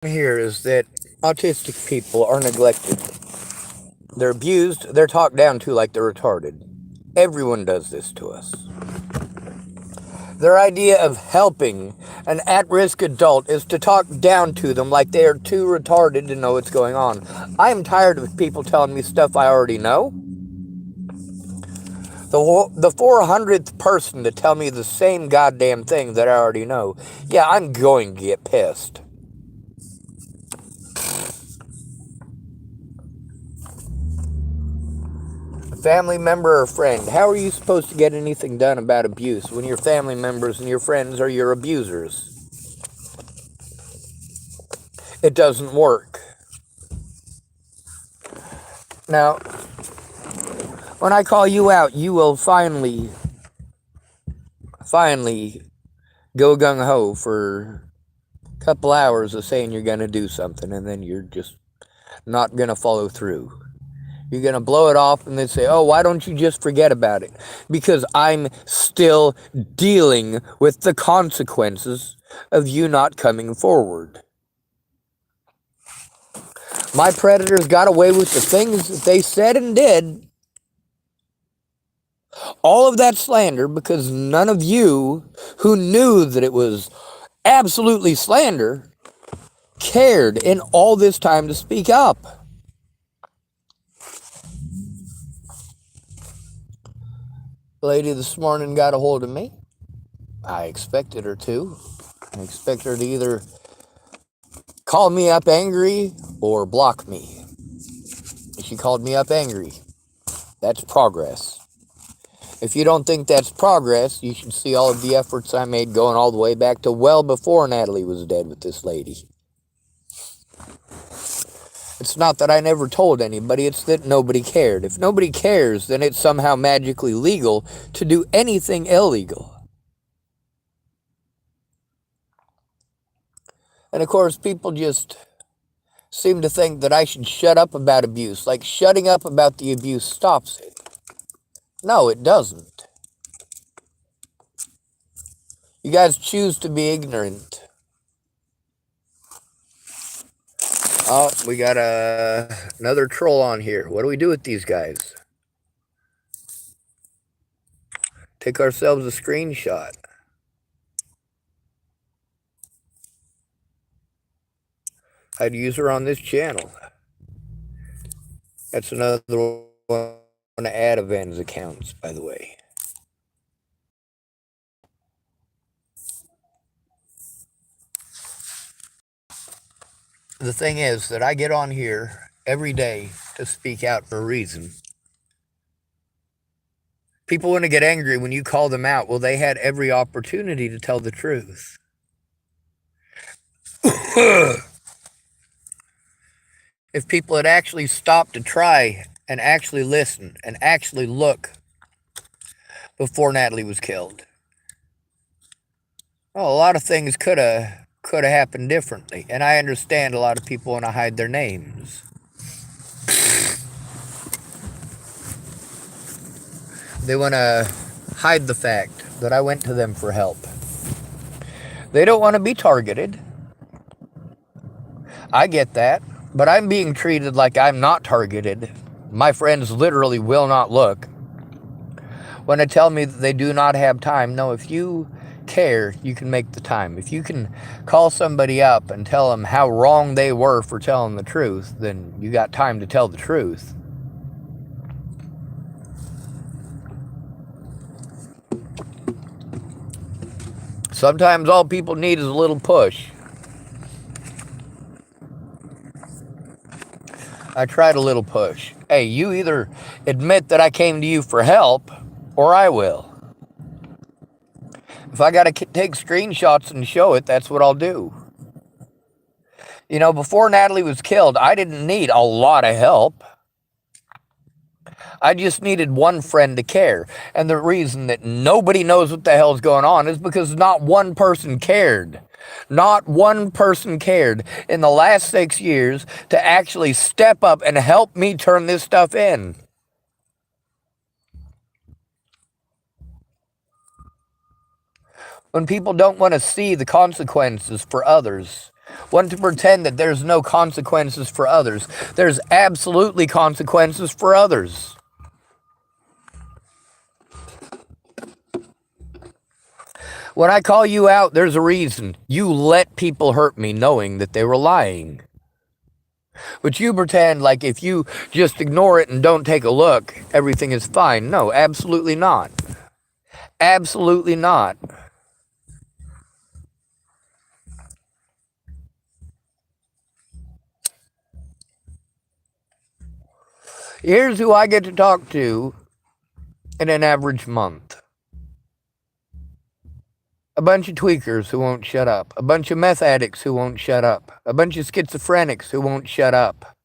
Here is that autistic people are neglected. They're abused, they're talked down to like they're retarded. Everyone does this to us. Their idea of helping an at risk adult is to talk down to them like they are too retarded to know what's going on. I am tired of people telling me stuff I already know. The 400th person to tell me the same goddamn thing that I already know, yeah, I'm going to get pissed. A family member or friend, how are you supposed to get anything done about abuse when your family members and your friends are your abusers? It doesn't work. Now, when I call you out, you will finally go gung-ho for a couple hours of saying you're going to do something, and then you're just not going to follow through. You're going to blow it off and then say, oh, why don't you just forget about it? Because I'm still dealing with the consequences of you not coming forward. My predators got away with the things that they said and did. All of that slander because none of you who knew that it was absolutely slander cared in all this time to speak up. The lady this morning got a hold of me. I expected her to. I expect her to either call me up angry or block me. She called me up angry. That's progress. If you don't think that's progress, you should see all of the efforts I made going all the way back to well before Natalie was dead with this lady. It's not that I never told anybody, it's that nobody cared. If nobody cares, then it's somehow magically legal to do anything illegal. And of course, people just seem to think that I should shut up about abuse, like shutting up about the abuse stops it. No, it doesn't. You guys choose to be ignorant. Oh, we got another troll on here. What do we do with these guys? Take ourselves a screenshot. Hide user on this channel. That's another one of ad events accounts, by the way. The thing is that I get on here every day to speak out for a reason. People want to get angry when you call them out. Well, they had every opportunity to tell the truth. If people had actually stopped to try and actually listen and actually look before Natalie was killed, well, a lot of things could have happened differently. And I understand a lot of people want to hide their names. They want to hide the fact that I went to them for help. They don't want to be targeted. I get that, but I'm being treated like I'm not targeted. My friends literally will not look. When they tell me that they do not have time, no, if you care, you can make the time. If you can call somebody up and tell them how wrong they were for telling the truth, then you got time to tell the truth. Sometimes all people need is a little push. I tried a little push. Hey, you either admit that I came to you for help, or I will. If I got to take screenshots and show it, that's what I'll do. You know, before Natalie was killed, I didn't need a lot of help. I just needed one friend to care. And the reason that nobody knows what the hell's going on is because not one person cared. Not one person cared in the last 6 years to actually step up and help me turn this stuff in. When people don't want to see the consequences for others, Want to pretend that there's no consequences for others. There's absolutely consequences for others. When I call you out, there's a reason. You let people hurt me knowing that they were lying. But you pretend like if you just ignore it and don't take a look, everything is fine. No, absolutely not. Absolutely not. Here's who I get to talk to in an average month. A bunch of tweakers who won't shut up. A bunch of meth addicts who won't shut up. A bunch of schizophrenics who won't shut up.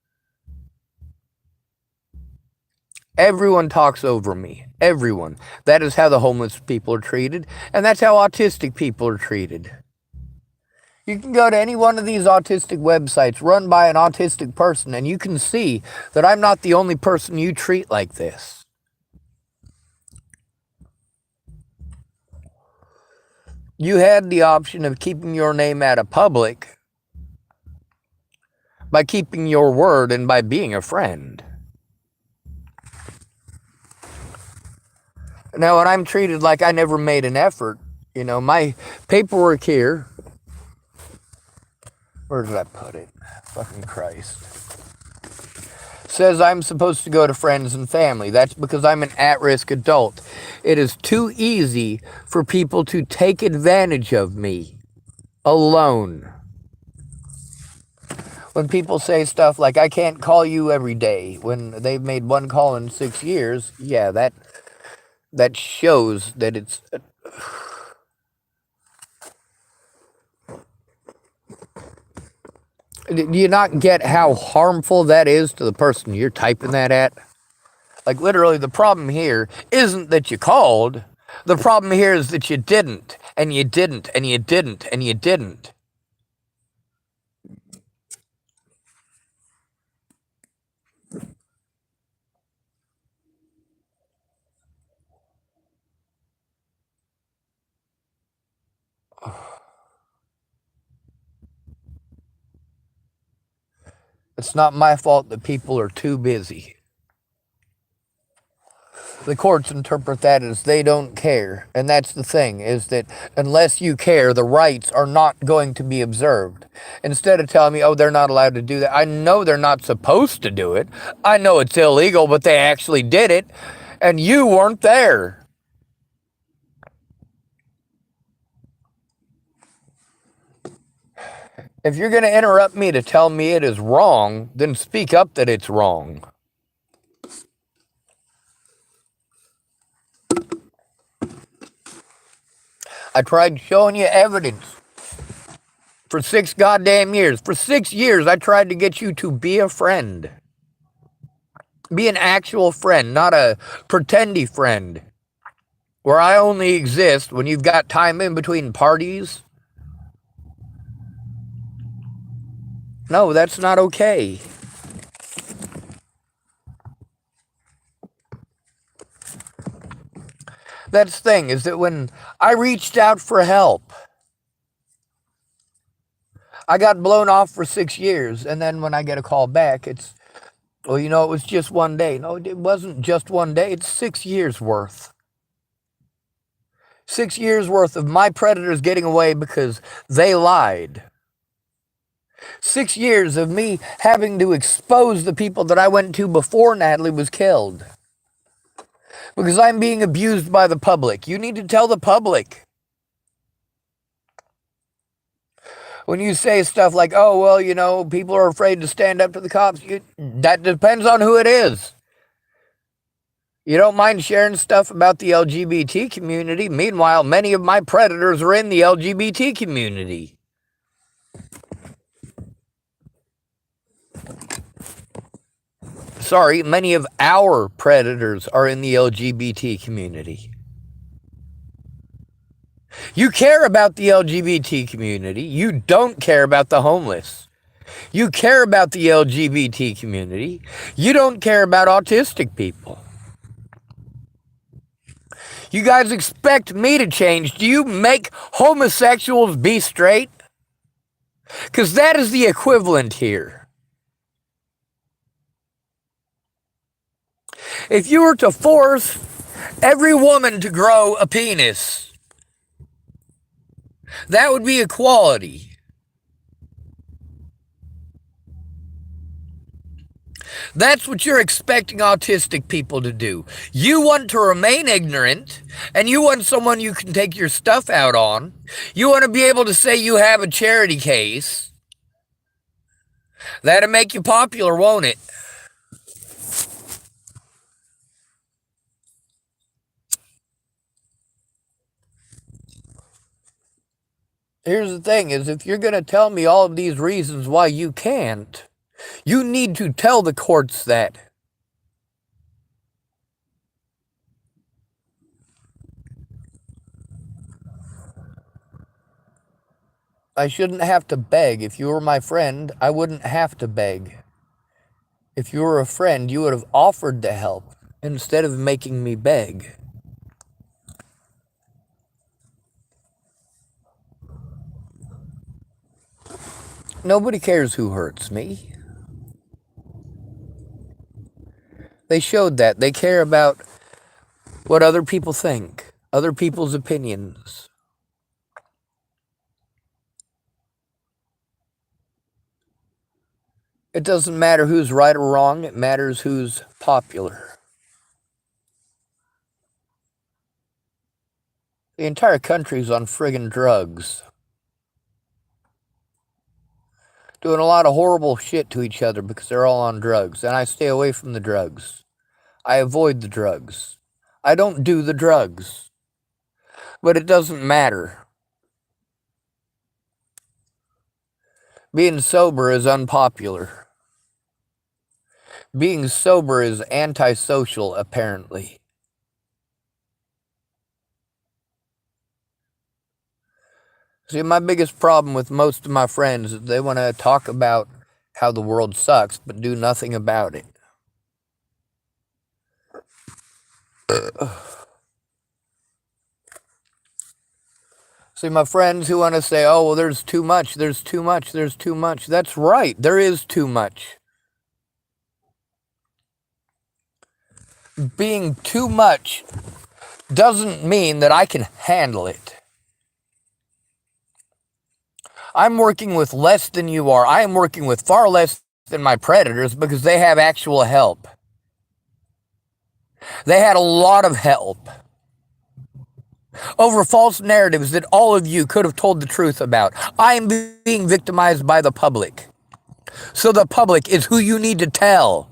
Everyone talks over me. Everyone. That is how the homeless people are treated, and that's how autistic people are treated. You can go to any one of these autistic websites run by an autistic person, and you can see that I'm not the only person you treat like this. You had the option of keeping your name out of public by keeping your word and by being a friend. Now, when I'm treated like I never made an effort, my paperwork here, where did I put it? Fucking Christ. Says I'm supposed to go to friends and family. That's because I'm an at-risk adult. It is too easy for people to take advantage of me alone. When people say stuff like, I can't call you every day, when they've made one call in 6 years, yeah, that shows that it's... Do you not get how harmful that is to the person you're typing that at? Like, literally, the problem here isn't that you called. The problem here is that you didn't, and you didn't, and you didn't, and you didn't. It's not my fault that people are too busy. The courts interpret that as they don't care. And that's the thing, is that unless you care, the rights are not going to be observed. Instead of telling me, oh, they're not allowed to do that. I know they're not supposed to do it. I know it's illegal, but they actually did it. And you weren't there. If you're going to interrupt me to tell me it is wrong, then speak up that it's wrong. I tried showing you evidence for 6 goddamn years. For 6 years, I tried to get you to be a friend. Be an actual friend, not a pretendy friend. Where I only exist when you've got time in between parties. No, that's not okay. That's the thing, is that when I reached out for help, I got blown off for 6 years, and then when I get a call back, it's, well, it was just one day. No, it wasn't just one day, it's 6 years worth. 6 years worth of my predators getting away because they lied. 6 years of me having to expose the people that I went to before Natalie was killed. Because I'm being abused by the public. You need to tell the public. When you say stuff like, oh, well, people are afraid to stand up to the cops, that depends on who it is. You don't mind sharing stuff about the LGBT community. Meanwhile, many of my predators are in the LGBT community. Sorry, many of our predators are in the LGBT community. You care about the LGBT community. You don't care about the homeless. You care about the LGBT community. You don't care about autistic people. You guys expect me to change. Do you make homosexuals be straight? Because that is the equivalent here. If you were to force every woman to grow a penis, that would be equality. That's what you're expecting autistic people to do. You want to remain ignorant, and you want someone you can take your stuff out on. You want to be able to say you have a charity case. That'll make you popular, won't it? Here's the thing, is if you're going to tell me all of these reasons why you can't, you need to tell the courts that. I shouldn't have to beg. If you were my friend, I wouldn't have to beg. If you were a friend, you would have offered to help instead of making me beg. Nobody cares who hurts me. They showed that. They care about what other people think, other people's opinions. It doesn't matter who's right or wrong, it matters who's popular. The entire country's on friggin' drugs. Doing a lot of horrible shit to each other because they're all on drugs. And I stay away from the drugs. I avoid the drugs. I don't do the drugs. But it doesn't matter. Being sober is unpopular. Being sober is antisocial, apparently. See, my biggest problem with most of my friends is they want to talk about how the world sucks, but do nothing about it. See, my friends who want to say, oh, well, there's too much, there's too much, there's too much. That's right, there is too much. Being too much doesn't mean that I can handle it. I'm working with less than you are. I am working with far less than my predators because they have actual help. They had a lot of help over false narratives that all of you could have told the truth about. I am being victimized by the public. So the public is who you need to tell.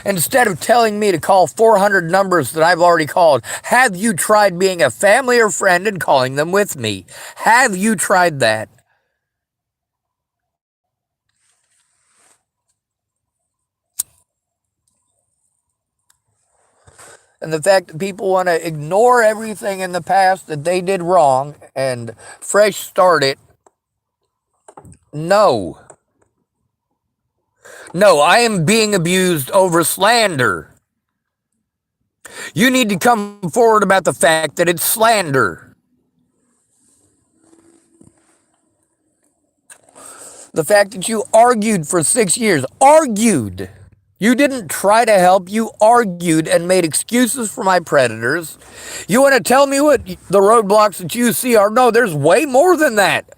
Instead of telling me to call 400 numbers that I've already called, have you tried being a family or friend and calling them with me? Have you tried that? And the fact that people want to ignore everything in the past that they did wrong and fresh start it, no. No, I am being abused over slander. You need to come forward about the fact that it's slander. The fact that you argued for 6 years, argued. You didn't try to help, you argued and made excuses for my predators. You want to tell me what the roadblocks that you see are? No, there's way more than that.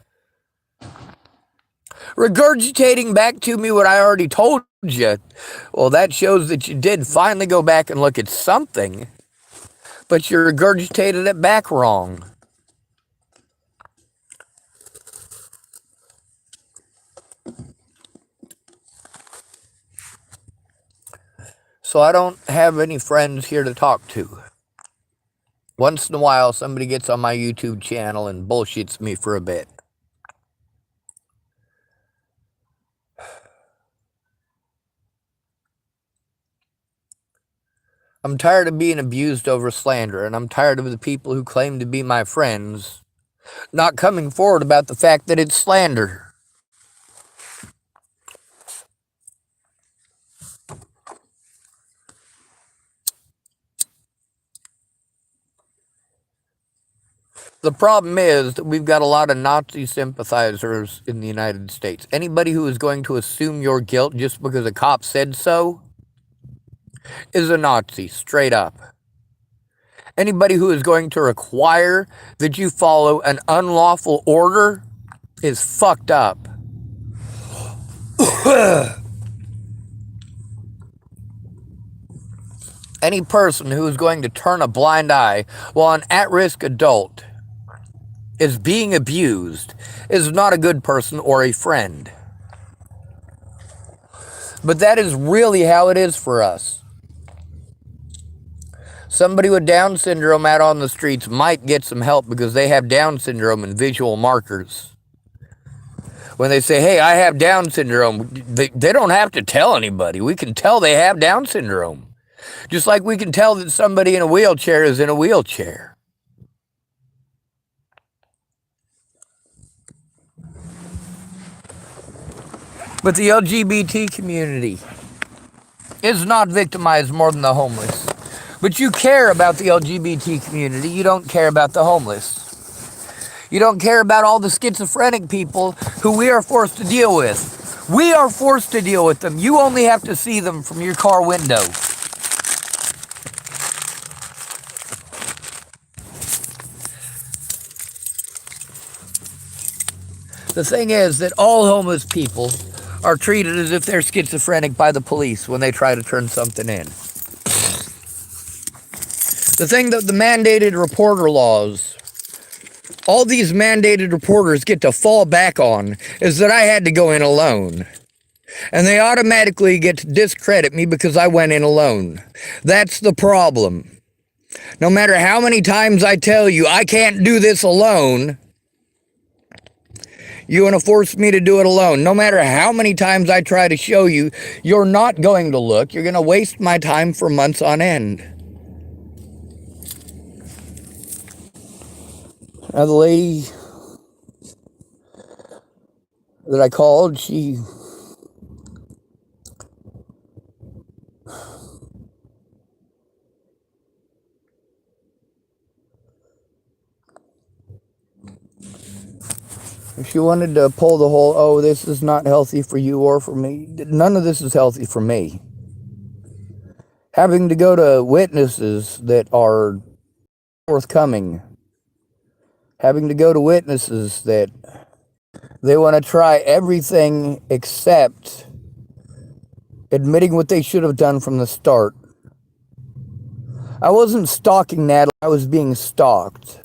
Regurgitating back to me what I already told you, well, that shows that you did finally go back and look at something, but you regurgitated it back wrong. So I don't have any friends here to talk to. Once in a while, somebody gets on my YouTube channel and bullshits me for a bit. I'm tired of being abused over slander, and I'm tired of the people who claim to be my friends not coming forward about the fact that it's slander. The problem is that we've got a lot of Nazi sympathizers in the United States. Anybody who is going to assume your guilt just because a cop said so is a Nazi, straight up. Anybody who is going to require that you follow an unlawful order is fucked up. Any person who is going to turn a blind eye while an at-risk adult is being abused is not a good person or a friend. But that is really how it is for us. Somebody with Down syndrome out on the streets might get some help because they have Down syndrome and visual markers. When they say, hey, I have Down syndrome, they don't have to tell anybody. We can tell they have Down syndrome. Just like we can tell that somebody in a wheelchair is in a wheelchair. But the LGBT community is not victimized more than the homeless. But you care about the LGBT community. You don't care about the homeless. You don't care about all the schizophrenic people who we are forced to deal with. We are forced to deal with them. You only have to see them from your car window. The thing is that all homeless people are treated as if they're schizophrenic by the police when they try to turn something in. The thing that the mandated reporter laws, all these mandated reporters get to fall back on is that I had to go in alone. And they automatically get to discredit me because I went in alone. That's the problem. No matter how many times I tell you I can't do this alone, you want to force me to do it alone. No matter how many times I try to show you, you're not going to look. You're going to waste my time for months on end. Now, the lady that I called, she wanted to pull the whole, oh, this is not healthy for you or for me. None of this is healthy for me. Having to go to witnesses that are forthcoming. Having to go to witnesses that they want to try everything except admitting what they should have done from the start. I wasn't stalking Natalie, I was being stalked.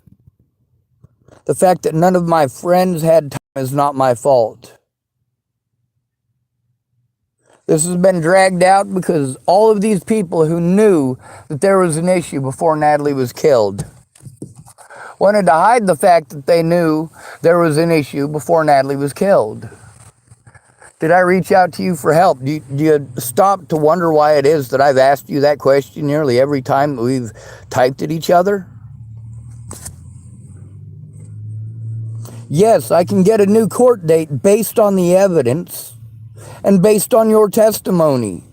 The fact that none of my friends had time is not my fault. This has been dragged out because all of these people who knew that there was an issue before Natalie was killed wanted to hide the fact that they knew there was an issue before Natalie was killed. Did I reach out to you for help? Do you stop to wonder why it is that I've asked you that question nearly every time that we've typed at each other? Yes, I can get a new court date based on the evidence and based on your testimony.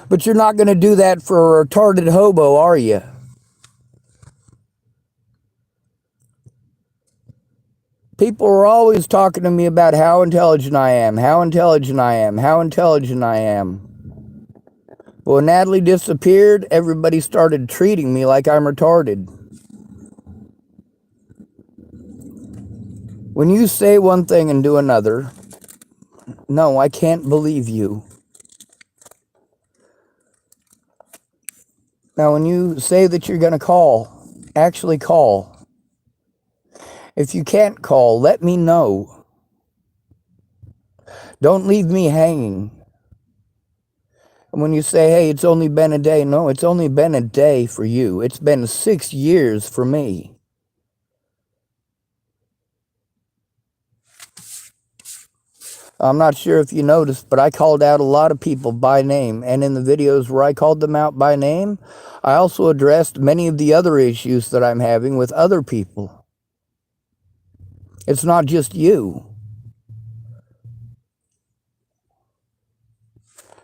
But you're not going to do that for a retarded hobo, are you? People are always talking to me about how intelligent I am, how intelligent I am, how intelligent I am. But when Natalie disappeared, everybody started treating me like I'm retarded. When you say one thing and do another, no, I can't believe you. Now, when you say that you're going to call, actually call. If you can't call, let me know. Don't leave me hanging. And when you say, hey, it's only been a day, no, it's only been a day for you. It's been 6 years for me. I'm not sure if you noticed, but I called out a lot of people by name. And in the videos where I called them out by name, I also addressed many of the other issues that I'm having with other people. It's not just you.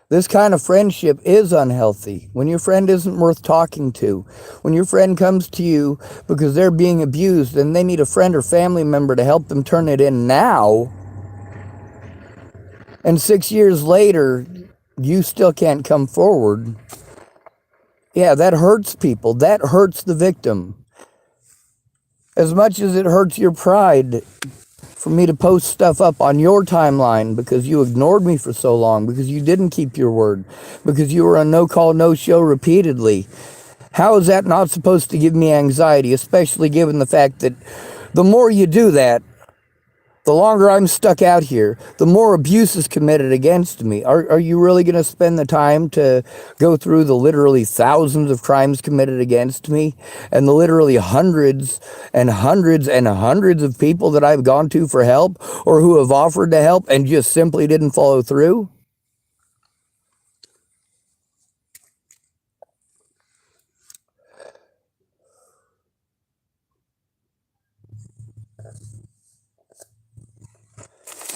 This kind of friendship is unhealthy. When your friend isn't worth talking to, when your friend comes to you because they're being abused and they need a friend or family member to help them turn it in now, and 6 years later, you still can't come forward. Yeah, that hurts people. That hurts the victim. As much as it hurts your pride for me to post stuff up on your timeline because you ignored me for so long, because you didn't keep your word, because you were on no call, no show repeatedly. How is that not supposed to give me anxiety, especially given the fact that the more you do that, the longer I'm stuck out here, the more abuse is committed against me. Are you really going to spend the time to go through the literally thousands of crimes committed against me and the literally hundreds and hundreds and hundreds of people that I've gone to for help or who have offered to help and just simply didn't follow through?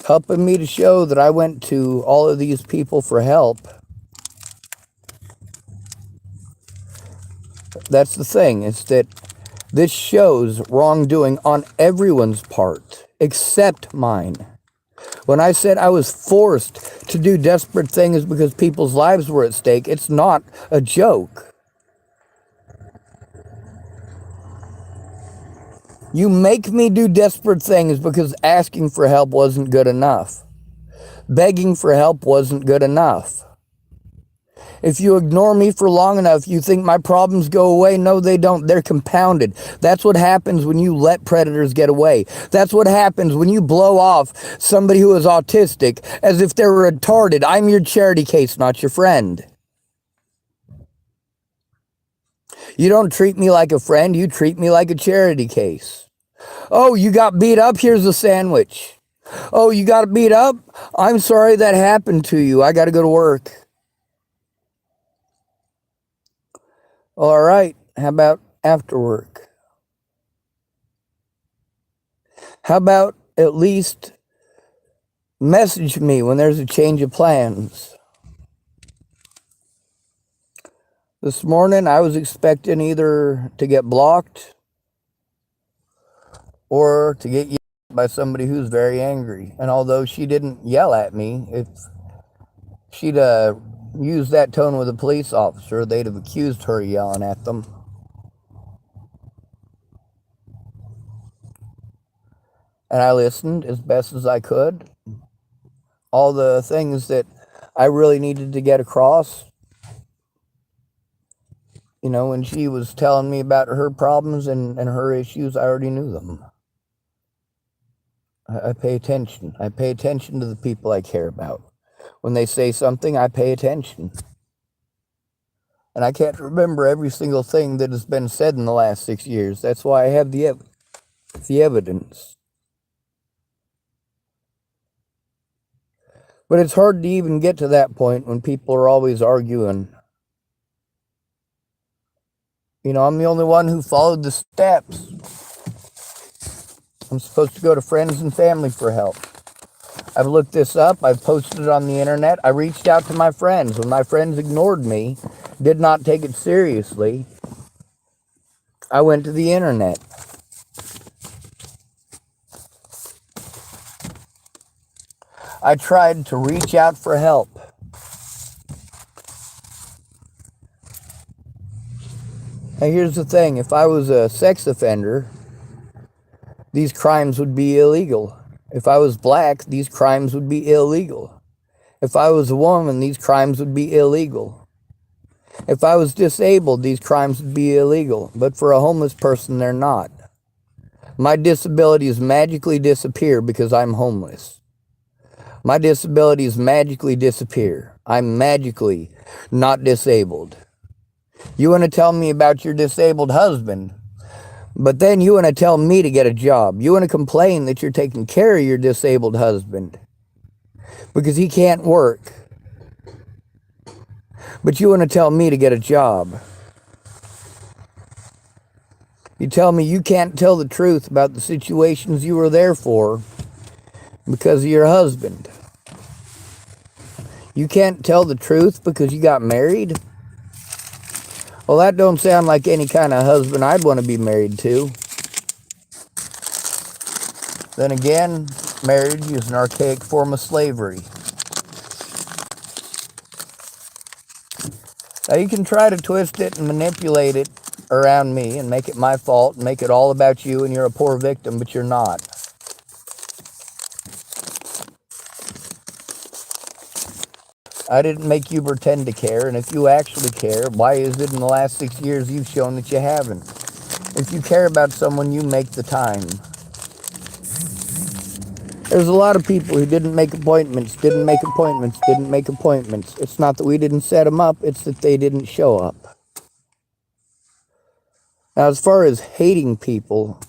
Helping me to show that I went to all of these people for help. That's the thing, is that this shows wrongdoing on everyone's part, except mine. When I said I was forced to do desperate things because people's lives were at stake, it's not a joke. You make me do desperate things because asking for help wasn't good enough. Begging for help wasn't good enough. If you ignore me for long enough, you think my problems go away. No, they don't. They're compounded. That's what happens when you let predators get away. That's what happens when you blow off somebody who is autistic as if they're retarded. I'm your charity case, not your friend. You don't treat me like a friend. You treat me like a charity case. Oh, you got beat up? Here's a sandwich. Oh, you got beat up? I'm sorry that happened to you. I got to go to work. All right, how about after work? How about at least message me when there's a change of plans? This morning I was expecting either to get blocked or to get yelled at by somebody who's very angry. And although she didn't yell at me, if she'd used that tone with a police officer, they'd have accused her of yelling at them. And I listened as best as I could. All the things that I really needed to get across. You know, when she was telling me about her problems and her issues, I already knew them. I pay attention. I pay attention to the people I care about. When they say something, I pay attention. And I can't remember every single thing that has been said in the last 6 years. That's why I have the evidence. But it's hard to even get to that point when people are always arguing. You know, I'm the only one who followed the steps. I'm supposed to go to friends and family for help. I've looked this up. I've posted it on the internet. I reached out to my friends. When my friends ignored me, did not take it seriously, I went to the internet. I tried to reach out for help. Now here's the thing. If I was a sex offender, these crimes would be illegal. If I was black, these crimes would be illegal. If I was a woman, these crimes would be illegal. If I was disabled, these crimes would be illegal. But for a homeless person, they're not. My disabilities magically disappear because I'm homeless. My disabilities magically disappear. I'm magically not disabled. You want to tell me about your disabled husband, but then you want to tell me to get a job. You want to complain that you're taking care of your disabled husband because he can't work. But you want to tell me to get a job. You tell me you can't tell the truth about the situations you were there for because of your husband. You can't tell the truth because you got married? Well, that don't sound like any kind of husband I'd want to be married to. Then again, marriage is an archaic form of slavery. Now you can try to twist it and manipulate it around me and make it my fault and make it all about you and you're a poor victim, but you're not. I didn't make you pretend to care, and if you actually care, why is it in the last 6 years you've shown that you haven't? If you care about someone, you make the time. There's a lot of people who didn't make appointments. It's not that we didn't set them up, it's that they didn't show up. Now, as far as hating people,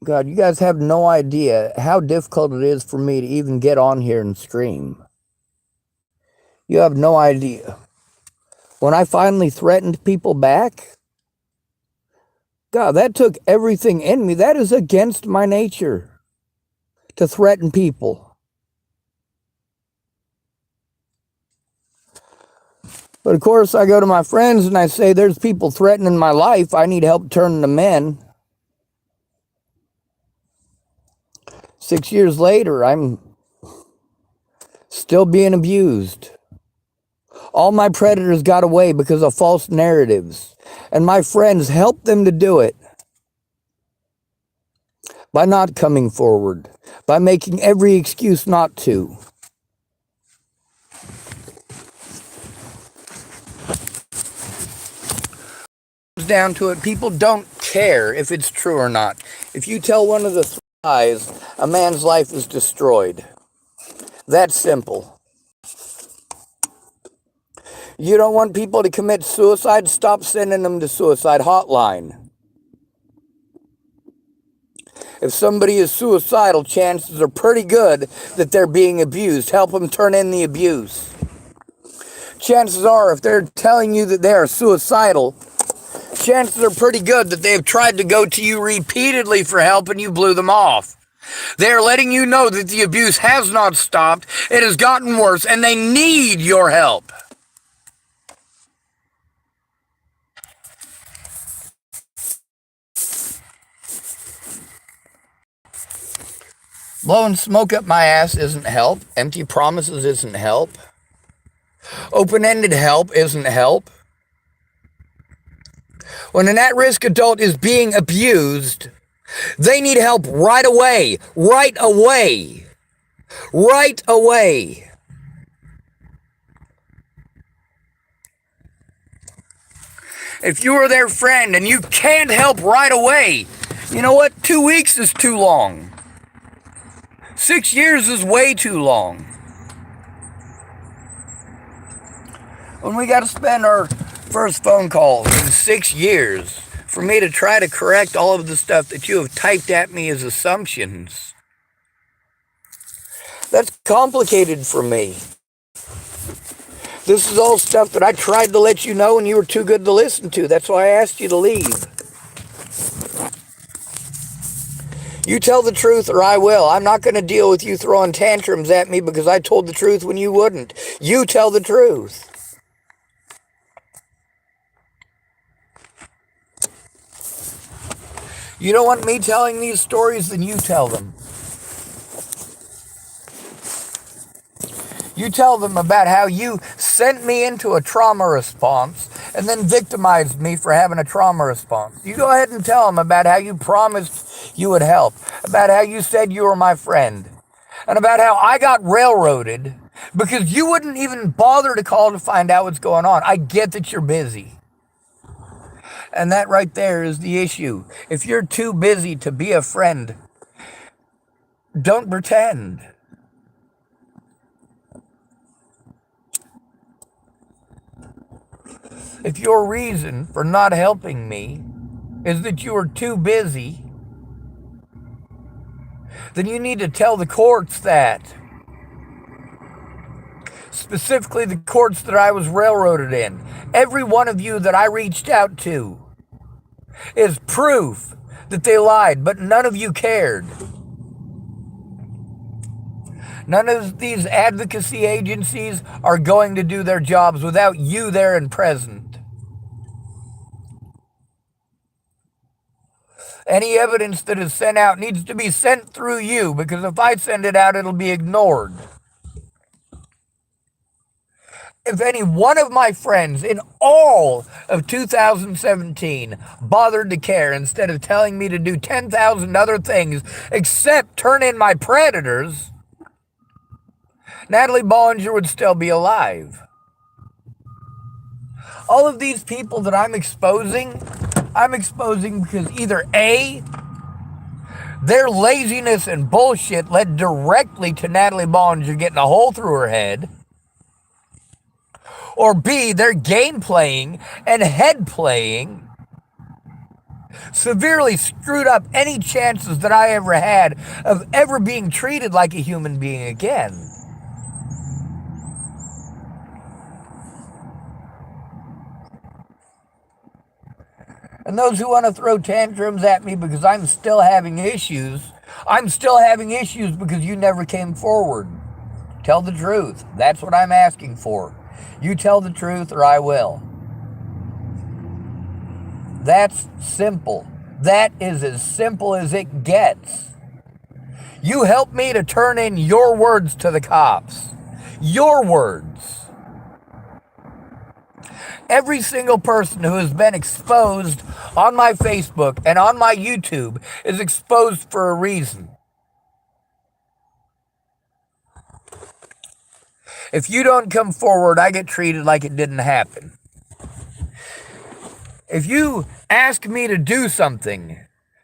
God, you guys have no idea how difficult it is for me to even get on here and scream. You have no idea. When I finally threatened people back, God, that took everything in me. That is against my nature, to threaten people. But of course, I go to my friends and I say, there's people threatening my life. I need help turning them in. 6 years later, I'm still being abused. All my predators got away because of false narratives. And my friends helped them to do it by not coming forward, by making every excuse not to. Down to it, people don't care if it's true or not. If you tell one of the 3 lies, a man's life is destroyed. That's simple. You don't want people to commit suicide? Stop sending them to suicide hotline. If somebody is suicidal, chances are pretty good that they're being abused. Help them turn in the abuse. Chances are, if they're telling you that they are suicidal, chances are pretty good that they've tried to go to you repeatedly for help and you blew them off. They're letting you know that the abuse has not stopped, it has gotten worse, and they need your help. Blowing smoke up my ass isn't help. Empty promises isn't help. Open-ended help isn't help. When an at-risk adult is being abused, they need help right away. Right away. Right away. If you are their friend and you can't help right away, you know what? 2 weeks is too long. 6 years is way too long. When we got to spend our first phone call in 6 years for me to try to correct all of the stuff that you have typed at me as assumptions, that's complicated for me. This is all stuff that I tried to let you know and you were too good to listen to. That's why I asked you to leave. You tell the truth or I will. I'm not going to deal with you throwing tantrums at me because I told the truth when you wouldn't. You tell the truth. You don't want me telling these stories, then you tell them. You tell them about how you sent me into a trauma response and then victimized me for having a trauma response. You go ahead and tell them about how you promised you would help, about how you said you were my friend, and about how I got railroaded because you wouldn't even bother to call to find out what's going on. I get that you're busy. And that right there is the issue. If you're too busy to be a friend, don't pretend. If your reason for not helping me is that you are too busy, then you need to tell the courts that. Specifically the courts that I was railroaded in. Every one of you that I reached out to is proof that they lied, but none of you cared. None of these advocacy agencies are going to do their jobs without you there and present. Any evidence that is sent out needs to be sent through you, because if I send it out, it'll be ignored. If any one of my friends in all of 2017 bothered to care instead of telling me to do 10,000 other things except turn in my predators, Natalie Bollinger would still be alive. All of these people that I'm exposing because either A, their laziness and bullshit led directly to Natalie Bollinger getting a hole through her head, or B, their game playing and head playing severely screwed up any chances that I ever had of ever being treated like a human being again. And those who want to throw tantrums at me because I'm still having issues because you never came forward. Tell the truth. That's what I'm asking for. You tell the truth or I will. That's simple. That is as simple as it gets. You help me to turn in your words to the cops. Your words. Every single person who has been exposed on my Facebook and on my YouTube is exposed for a reason. If you don't come forward, I get treated like it didn't happen. If you ask me to do something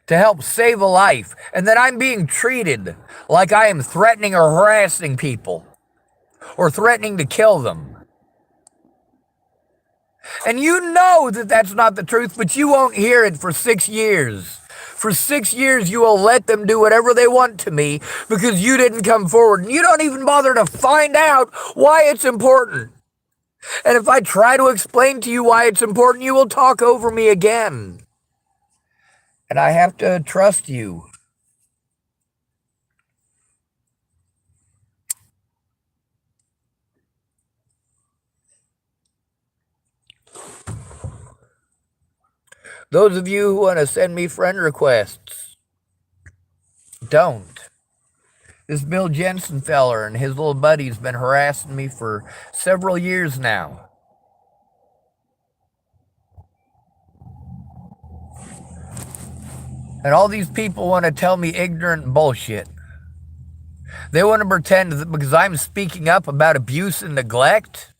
to help save a life, and then I'm being treated like I am threatening or harassing people, or threatening to kill them, and you know that that's not the truth, but you won't hear it for 6 years. For 6 years, you will let them do whatever they want to me because you didn't come forward. And you don't even bother to find out why it's important. And if I try to explain to you why it's important, you will talk over me again. And I have to trust you. Those of you who want to send me friend requests, don't. This Bill Jensen feller and his little buddy's been harassing me for several years now. And all these people want to tell me ignorant bullshit. They want to pretend that because I'm speaking up about abuse and neglect,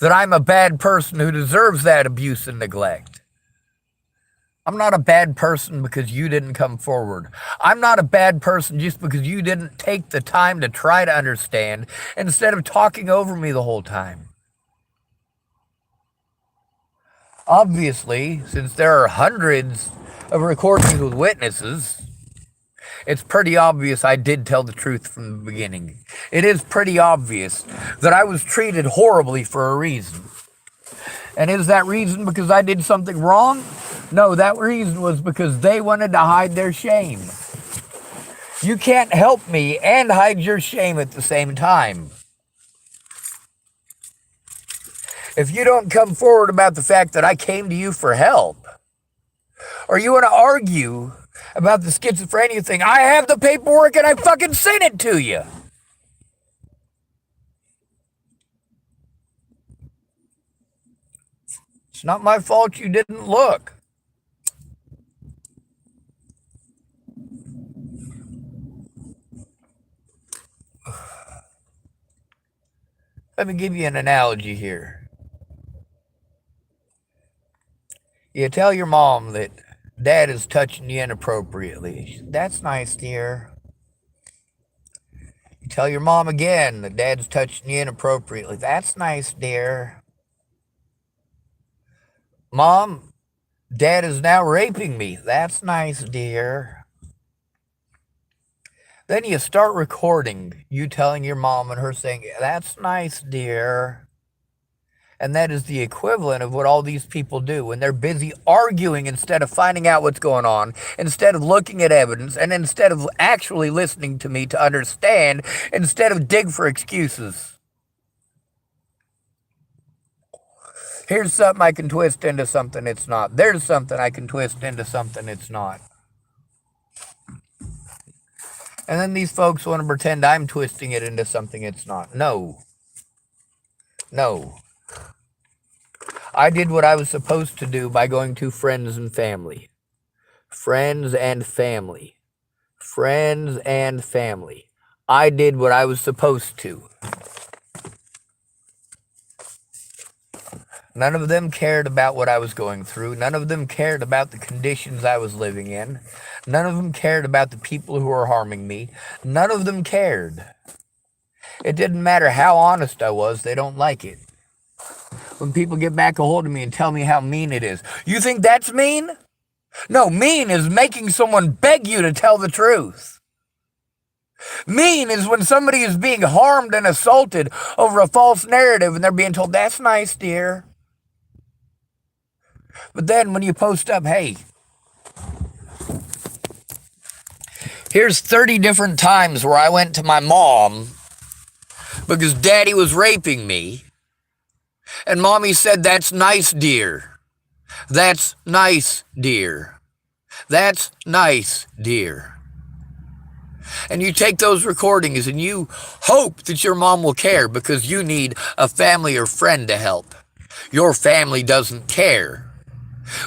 that I'm a bad person who deserves that abuse and neglect. I'm not a bad person because you didn't come forward. I'm not a bad person just because you didn't take the time to try to understand instead of talking over me the whole time. Obviously, since there are hundreds of recordings with witnesses, it's pretty obvious I did tell the truth from the beginning. It is pretty obvious that I was treated horribly for a reason. And is that reason because I did something wrong? No, that reason was because they wanted to hide their shame. You can't help me and hide your shame at the same time. If you don't come forward about the fact that I came to you for help, or you want to argue about the schizophrenia thing, I have the paperwork and I fucking sent it to you. It's not my fault you didn't look. Let me give you an analogy here. You tell your mom that dad is touching you inappropriately. That's nice, dear. You tell your mom again that dad's touching you inappropriately. That's nice, dear. Mom, dad is now raping me. That's nice, dear. Then you start recording you telling your mom and her saying, that's nice, dear. And that is the equivalent of what all these people do when they're busy arguing instead of finding out what's going on, instead of looking at evidence, and instead of actually listening to me to understand, instead of dig for excuses. Here's something I can twist into something it's not. There's something I can twist into something it's not. And then these folks want to pretend I'm twisting it into something it's not. No. No. I did what I was supposed to do by going to friends and family. Friends and family. Friends and family. I did what I was supposed to. None of them cared about what I was going through. None of them cared about the conditions I was living in. None of them cared about the people who were harming me. None of them cared. It didn't matter how honest I was, they don't like it. When people get back a hold of me and tell me how mean it is. You think that's mean? No, mean is making someone beg you to tell the truth. Mean is when somebody is being harmed and assaulted over a false narrative and they're being told, that's nice, dear. But then when you post up, hey, here's 30 different times where I went to my mom because daddy was raping me. And mommy said, that's nice, dear. That's nice, dear. That's nice, dear. And you take those recordings and you hope that your mom will care because you need a family or friend to help. Your family doesn't care.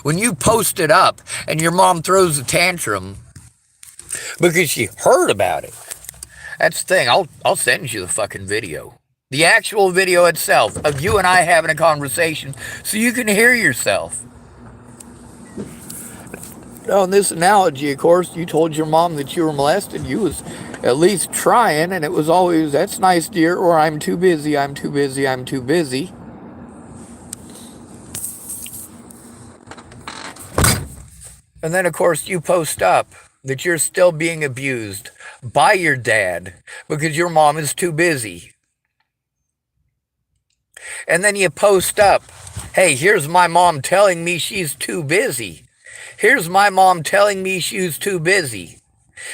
When you post it up and your mom throws a tantrum because she heard about it, that's the thing. I'll send you the fucking video. The actual video itself of you and I having a conversation so you can hear yourself. Now, in this analogy, of course, you told your mom that you were molested. You was at least trying, and it was always, that's nice, dear, or I'm too busy, I'm too busy, I'm too busy. And then, of course, you post up that you're still being abused by your dad because your mom is too busy. And then you post up, hey, here's my mom telling me she's too busy. Here's my mom telling me she's too busy.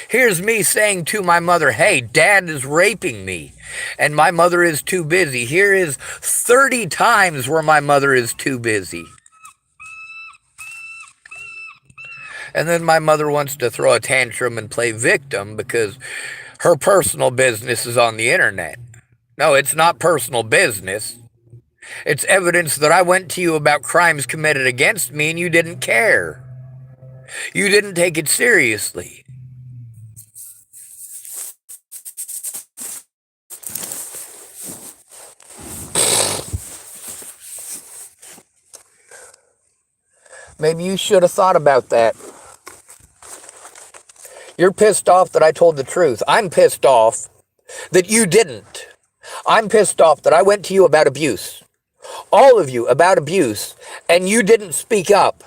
Here's me saying to my mother, hey, dad is raping me, and my mother is too busy. Here is 30 times where my mother is too busy. And then my mother wants to throw a tantrum and play victim because her personal business is on the internet. No, it's not personal business. It's evidence that I went to you about crimes committed against me and you didn't care. You didn't take it seriously. Maybe you should have thought about that. You're pissed off that I told the truth. I'm pissed off that you didn't. I'm pissed off that I went to you about abuse. All of you about abuse, and you didn't speak up.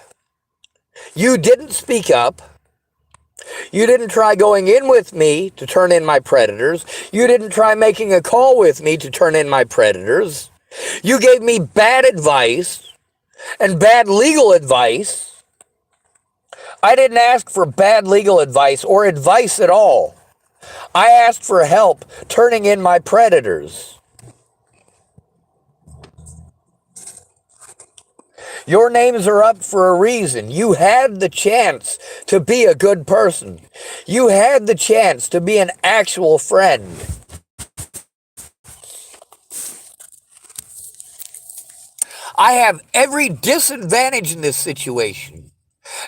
You didn't speak up. You didn't try going in with me to turn in my predators. You didn't try making a call with me to turn in my predators. You gave me bad advice and bad legal advice. I didn't ask for bad legal advice or advice at all. I asked for help turning in my predators. Your names are up for a reason. You had the chance to be a good person. You had the chance to be an actual friend. I have every disadvantage in this situation.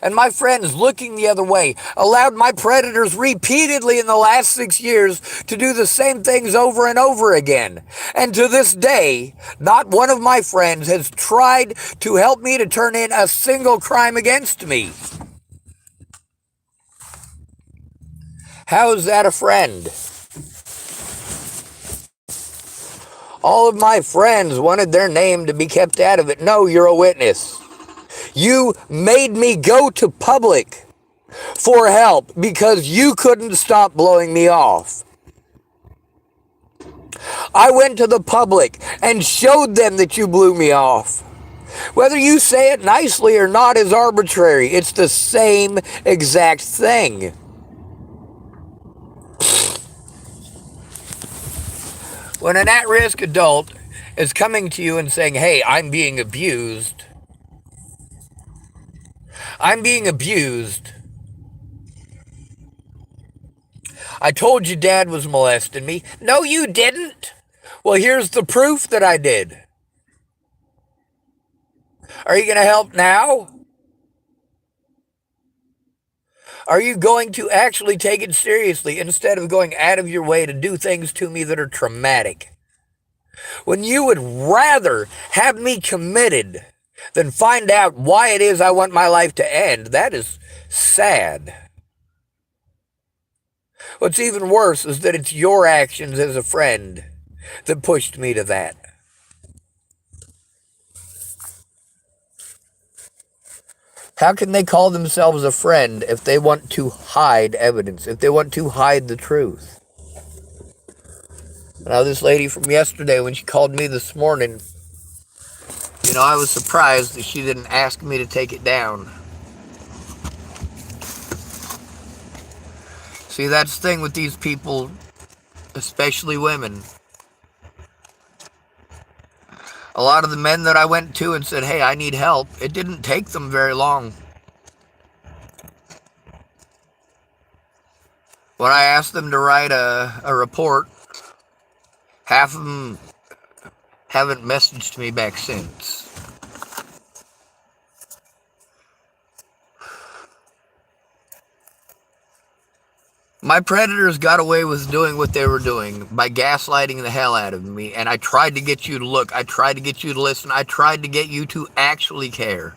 And my friends looking the other way allowed my predators repeatedly in the last 6 years to do the same things over and over again. And to this day, not one of my friends has tried to help me to turn in a single crime against me. How is that a friend? All of my friends wanted their name to be kept out of it. No, you're a witness. You made me go to public for help because you couldn't stop blowing me off. I went to the public and showed them that you blew me off. Whether you say it nicely or not is arbitrary. It's the same exact thing. When an at-risk adult is coming to you and saying, hey, I'm being abused. I'm being abused. I told you dad was molesting me. No, you didn't. Well, here's the proof that I did. Are you going to help now? Are you going to actually take it seriously instead of going out of your way to do things to me that are traumatic? When you would rather have me committed than find out why it is I want my life to end, that is sad. What's even worse is that it's your actions as a friend that pushed me to that. How can they call themselves a friend if they want to hide evidence, if they want to hide the truth? Now, this lady from yesterday, when she called me this morning, I was surprised that she didn't ask me to take it down. See, that's the thing with these people, especially women. A lot of the men that I went to and said, hey, I need help, it didn't take them very long. When I asked them to write a report, half of them haven't messaged me back since. My predators got away with doing what they were doing by gaslighting the hell out of me, and I tried to get you to look, I tried to get you to listen, I tried to get you to actually care.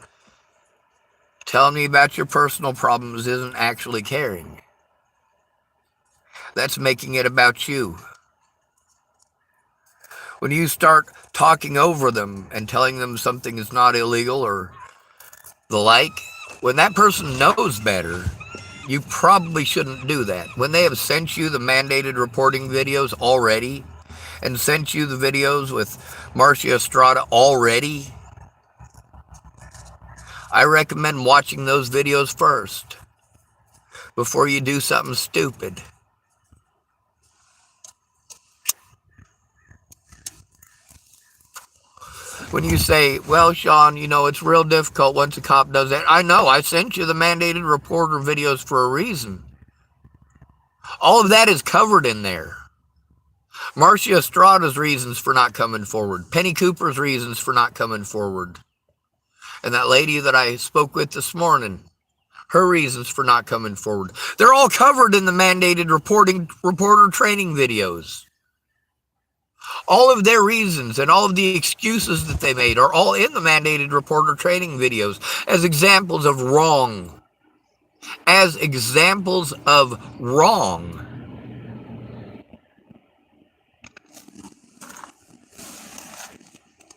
Telling me about your personal problems isn't actually caring. That's making it about you. When you start talking over them and telling them something is not illegal or the like, when that person knows better, you probably shouldn't do that. When they have sent you the mandated reporting videos already and sent you the videos with Marcia Estrada already, I recommend watching those videos first before you do something stupid. When you say, well, Sean, it's real difficult once a cop does that. I know, I sent you the mandated reporter videos for a reason. All of that is covered in there. Marcia Estrada's reasons for not coming forward. Penny Cooper's reasons for not coming forward. And that lady that I spoke with this morning, her reasons for not coming forward. They're all covered in the mandated reporter training videos. All of their reasons and all of the excuses that they made are all in the mandated reporter training videos as examples of wrong. As examples of wrong.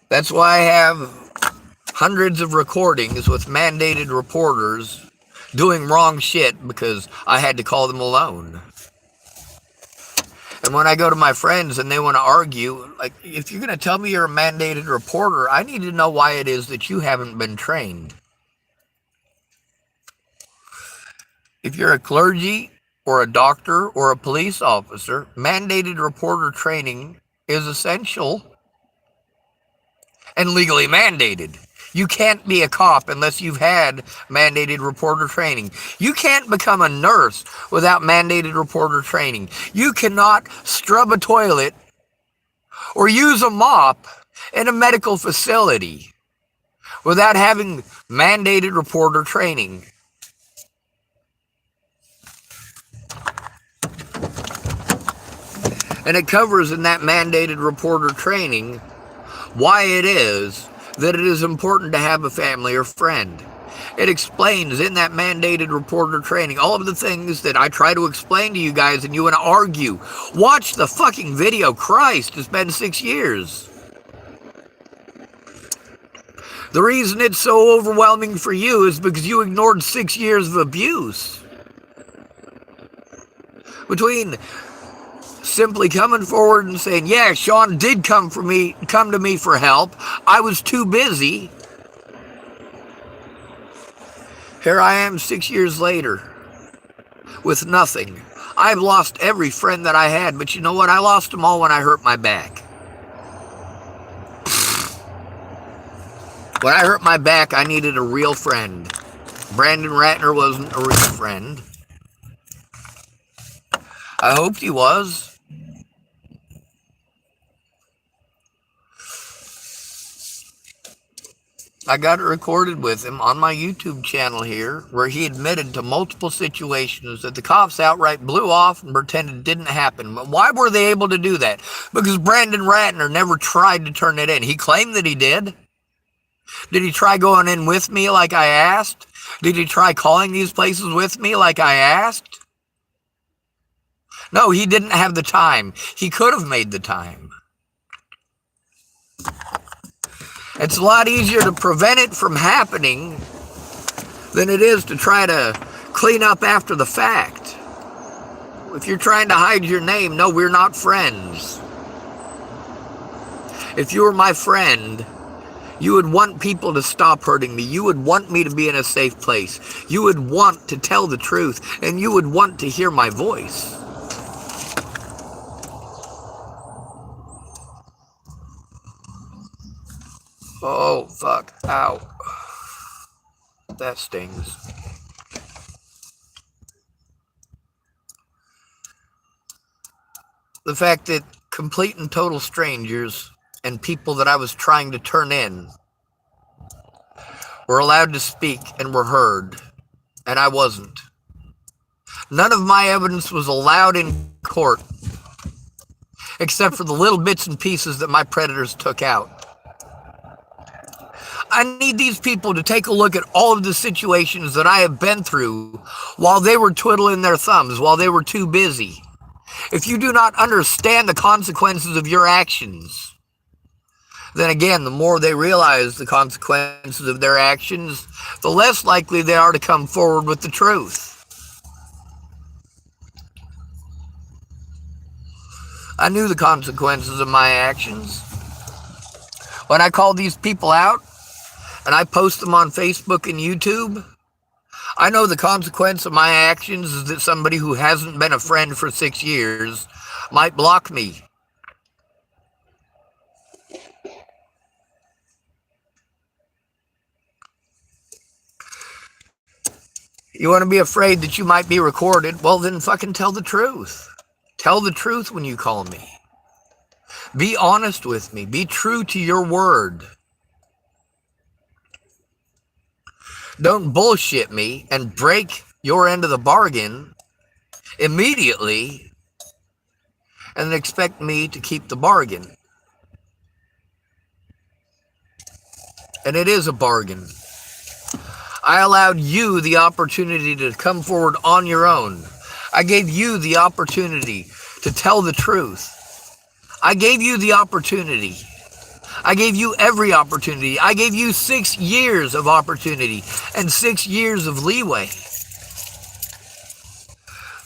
That's why I have hundreds of recordings with mandated reporters doing wrong shit because I had to call them alone. And when I go to my friends and they want to argue, like, if you're going to tell me you're a mandated reporter, I need to know why it is that you haven't been trained. If you're a clergy or a doctor or a police officer, mandated reporter training is essential and legally mandated. You can't be a cop unless you've had mandated reporter training. You can't become a nurse without mandated reporter training. You cannot scrub a toilet or use a mop in a medical facility without having mandated reporter training. And it covers in that mandated reporter training why it is that it is important to have a family or friend. It explains in that mandated reporter training all of the things that I try to explain to you guys and you want to argue. Watch the fucking video. Christ, it's been 6 years. The reason it's so overwhelming for you is because you ignored 6 years of abuse. Between simply coming forward and saying, yeah, Sean did come to me for help. I was too busy. Here I am 6 years later with nothing. I've lost every friend that I had, but you know what? I lost them all when I hurt my back. When I hurt my back, I needed a real friend. Brandon Ratner wasn't a real friend. I hoped he was. I got it recorded with him on my YouTube channel here, where he admitted to multiple situations that the cops outright blew off and pretended it didn't happen. But why were they able to do that? Because Brandon Ratner never tried to turn it in. He claimed that he did. Did he try going in with me like I asked? Did he try calling these places with me like I asked? No, he didn't have the time. He could have made the time. It's a lot easier to prevent it from happening than it is to try to clean up after the fact. If you're trying to hide your name, no, we're not friends. If you were my friend, you would want people to stop hurting me. You would want me to be in a safe place. You would want to tell the truth, and you would want to hear my voice. Oh, fuck. Ow. That stings. The fact that complete and total strangers and people that I was trying to turn in were allowed to speak and were heard, and I wasn't. None of my evidence was allowed in court, except for the little bits and pieces that my predators took out. I need these people to take a look at all of the situations that I have been through while they were twiddling their thumbs, while they were too busy. If you do not understand the consequences of your actions, then again, the more they realize the consequences of their actions, the less likely they are to come forward with the truth. I knew the consequences of my actions. When I called these people out, and I post them on Facebook and YouTube, I know the consequence of my actions is that somebody who hasn't been a friend for 6 years might block me. You want to be afraid that you might be recorded? Well, then fucking tell the truth. Tell the truth when you call me. Be honest with me. Be true to your word. Don't bullshit me and break your end of the bargain immediately and expect me to keep the bargain. And it is a bargain. I allowed you the opportunity to come forward on your own. I gave you the opportunity to tell the truth. I gave you the opportunity. I gave you every opportunity. I gave you 6 years of opportunity and 6 years of leeway.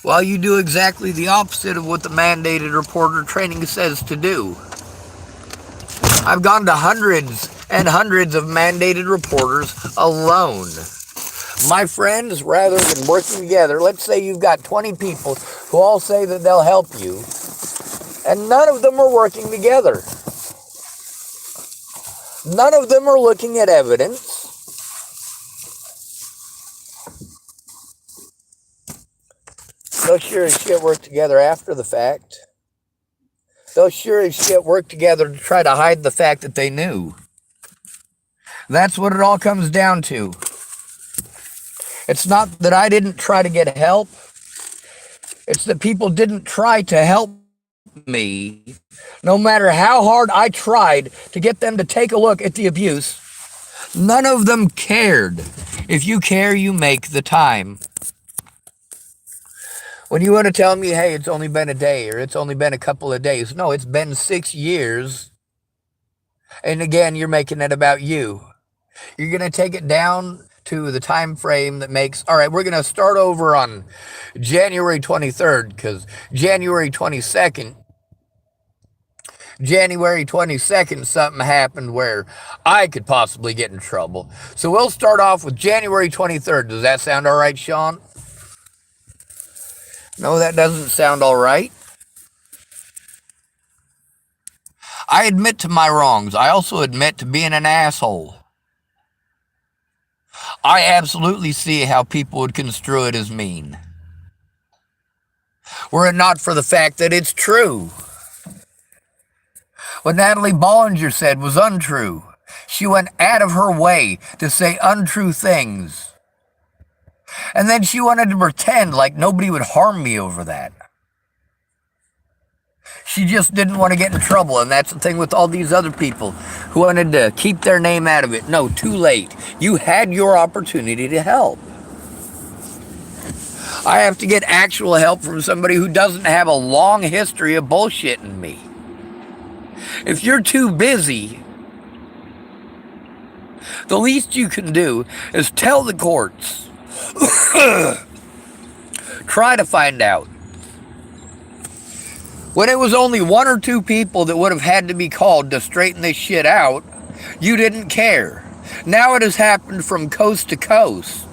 While you do exactly the opposite of what the mandated reporter training says to do. I've gone to hundreds and hundreds of mandated reporters alone. My friends, rather than working together, let's say you've got 20 people who all say that they'll help you, and none of them are working together. None of them are looking at evidence. They'll sure as shit work together after the fact. They'll sure as shit work together to try to hide the fact that they knew. That's what it all comes down to. It's not that I didn't try to get help. It's that people didn't try to help me. No matter how hard I tried to get them to take a look at the abuse, none of them cared. If you care, you make the time. When you want to tell me, hey, it's only been a day or it's only been a couple of days. No, it's been 6 years. And again, you're making it about you. You're going to take it down to the time frame that makes, all right, we're going to start over on January 23rd because January 22nd, January 22nd, something happened where I could possibly get in trouble. So we'll start off with January 23rd. Does that sound all right, Sean? No, that doesn't sound all right. I admit to my wrongs. I also admit to being an asshole. I absolutely see how people would construe it as mean. Were it not for the fact that it's true. What Natalie Bollinger said was untrue. She went out of her way to say untrue things. And then she wanted to pretend like nobody would harm me over that. She just didn't want to get in trouble, and that's the thing with all these other people who wanted to keep their name out of it. No, too late. You had your opportunity to help. I have to get actual help from somebody who doesn't have a long history of bullshitting me. If you're too busy, the least you can do is tell the courts. Try to find out. When it was only one or two people that would have had to be called to straighten this shit out, you didn't care. Now it has happened from coast to coast.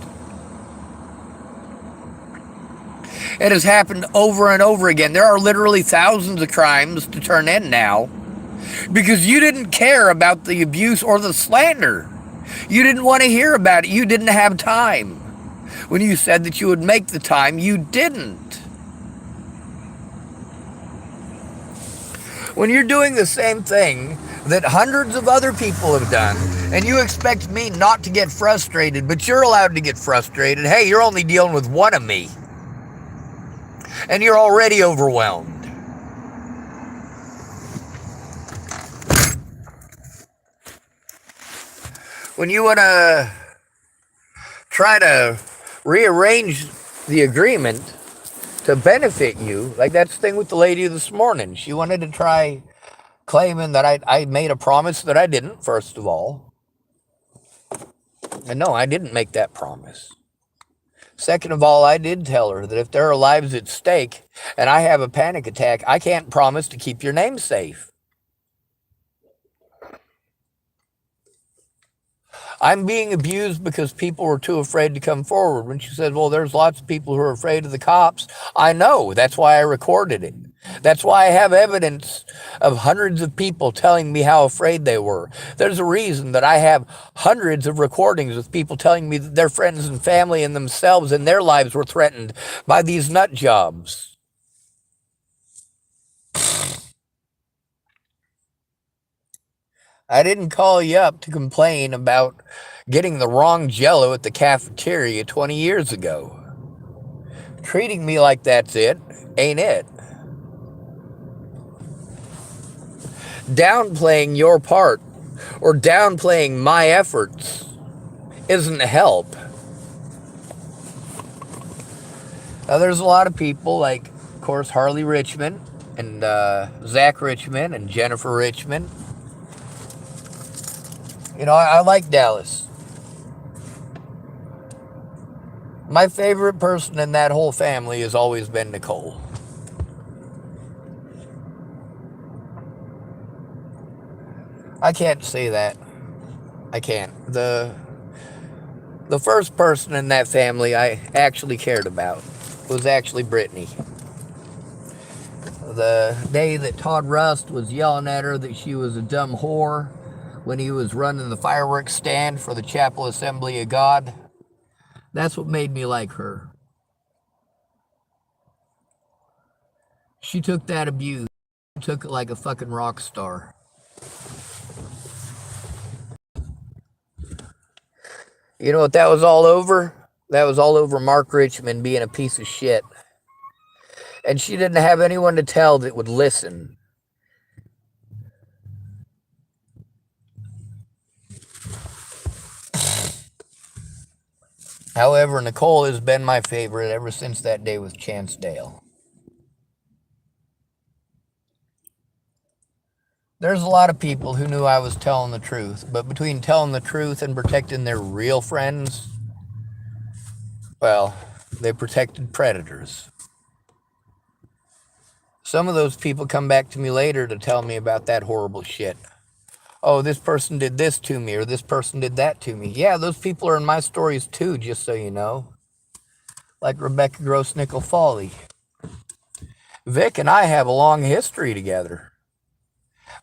It has happened over and over again. There are literally thousands of crimes to turn in now because you didn't care about the abuse or the slander. You didn't want to hear about it. You didn't have time. When you said that you would make the time, you didn't. When you're doing the same thing that hundreds of other people have done, and you expect me not to get frustrated, but you're allowed to get frustrated, hey, you're only dealing with one of me. And you're already overwhelmed. When you want to try to rearrange the agreement to benefit you, like that's the thing with the lady this morning. She wanted to try claiming that I made a promise that I didn't, first of all. And no, I didn't make that promise. Second of all, I did tell her that if there are lives at stake and I have a panic attack, I can't promise to keep your name safe. I'm being abused because people were too afraid to come forward. When she said, well, there's lots of people who are afraid of the cops. I know. That's why I recorded it. That's why I have evidence of hundreds of people telling me how afraid they were. There's a reason that I have hundreds of recordings of people telling me that their friends and family and themselves and their lives were threatened by these nut jobs. I didn't call you up to complain about getting the wrong Jell-O at the cafeteria 20 years ago. Treating me like that's it, ain't it? Downplaying your part or downplaying my efforts isn't help. Now, there's a lot of people like, of course, Harley Richmond and Zach Richmond and Jennifer Richmond. You know, I like Dallas. My favorite person in that whole family has always been Nicole. I can't say that. I can't. The first person in that family I actually cared about was actually Brittany. The day that Todd Rust was yelling at her that she was a dumb whore when he was running the fireworks stand for the Chapel Assembly of God, that's what made me like her. She took that abuse, took it like a fucking rock star. You know what that was all over? That was all over Mark Richmond being a piece of shit. And she didn't have anyone to tell that would listen. However, Nicole has been my favorite ever since that day with Chance Dale. There's a lot of people who knew I was telling the truth, but between telling the truth and protecting their real friends, well, they protected predators. So Some of those people come back to me later to tell me about that horrible shit. Oh, this person did this to me, or this person did that to me. Yeah, those people are in my stories too, just so you know. Like Rebecca Gross Nickel Foley. Vic and I have a long history together.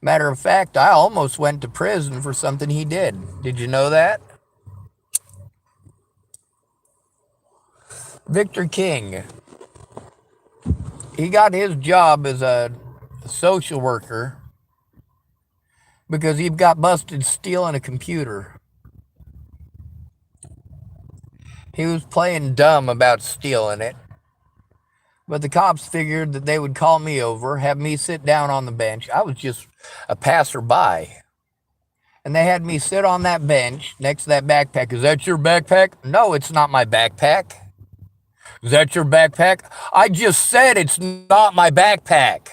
Matter of fact, I almost went to prison for something he did. Did you know that? Victor King. He got his job as a social worker because he got busted stealing a computer. He was playing dumb about stealing it. But the cops figured that they would call me over, have me sit down on the bench. I was just a passerby. And they had me sit on that bench next to that backpack. Is that your backpack? No, it's not my backpack. Is that your backpack? I just said it's not my backpack.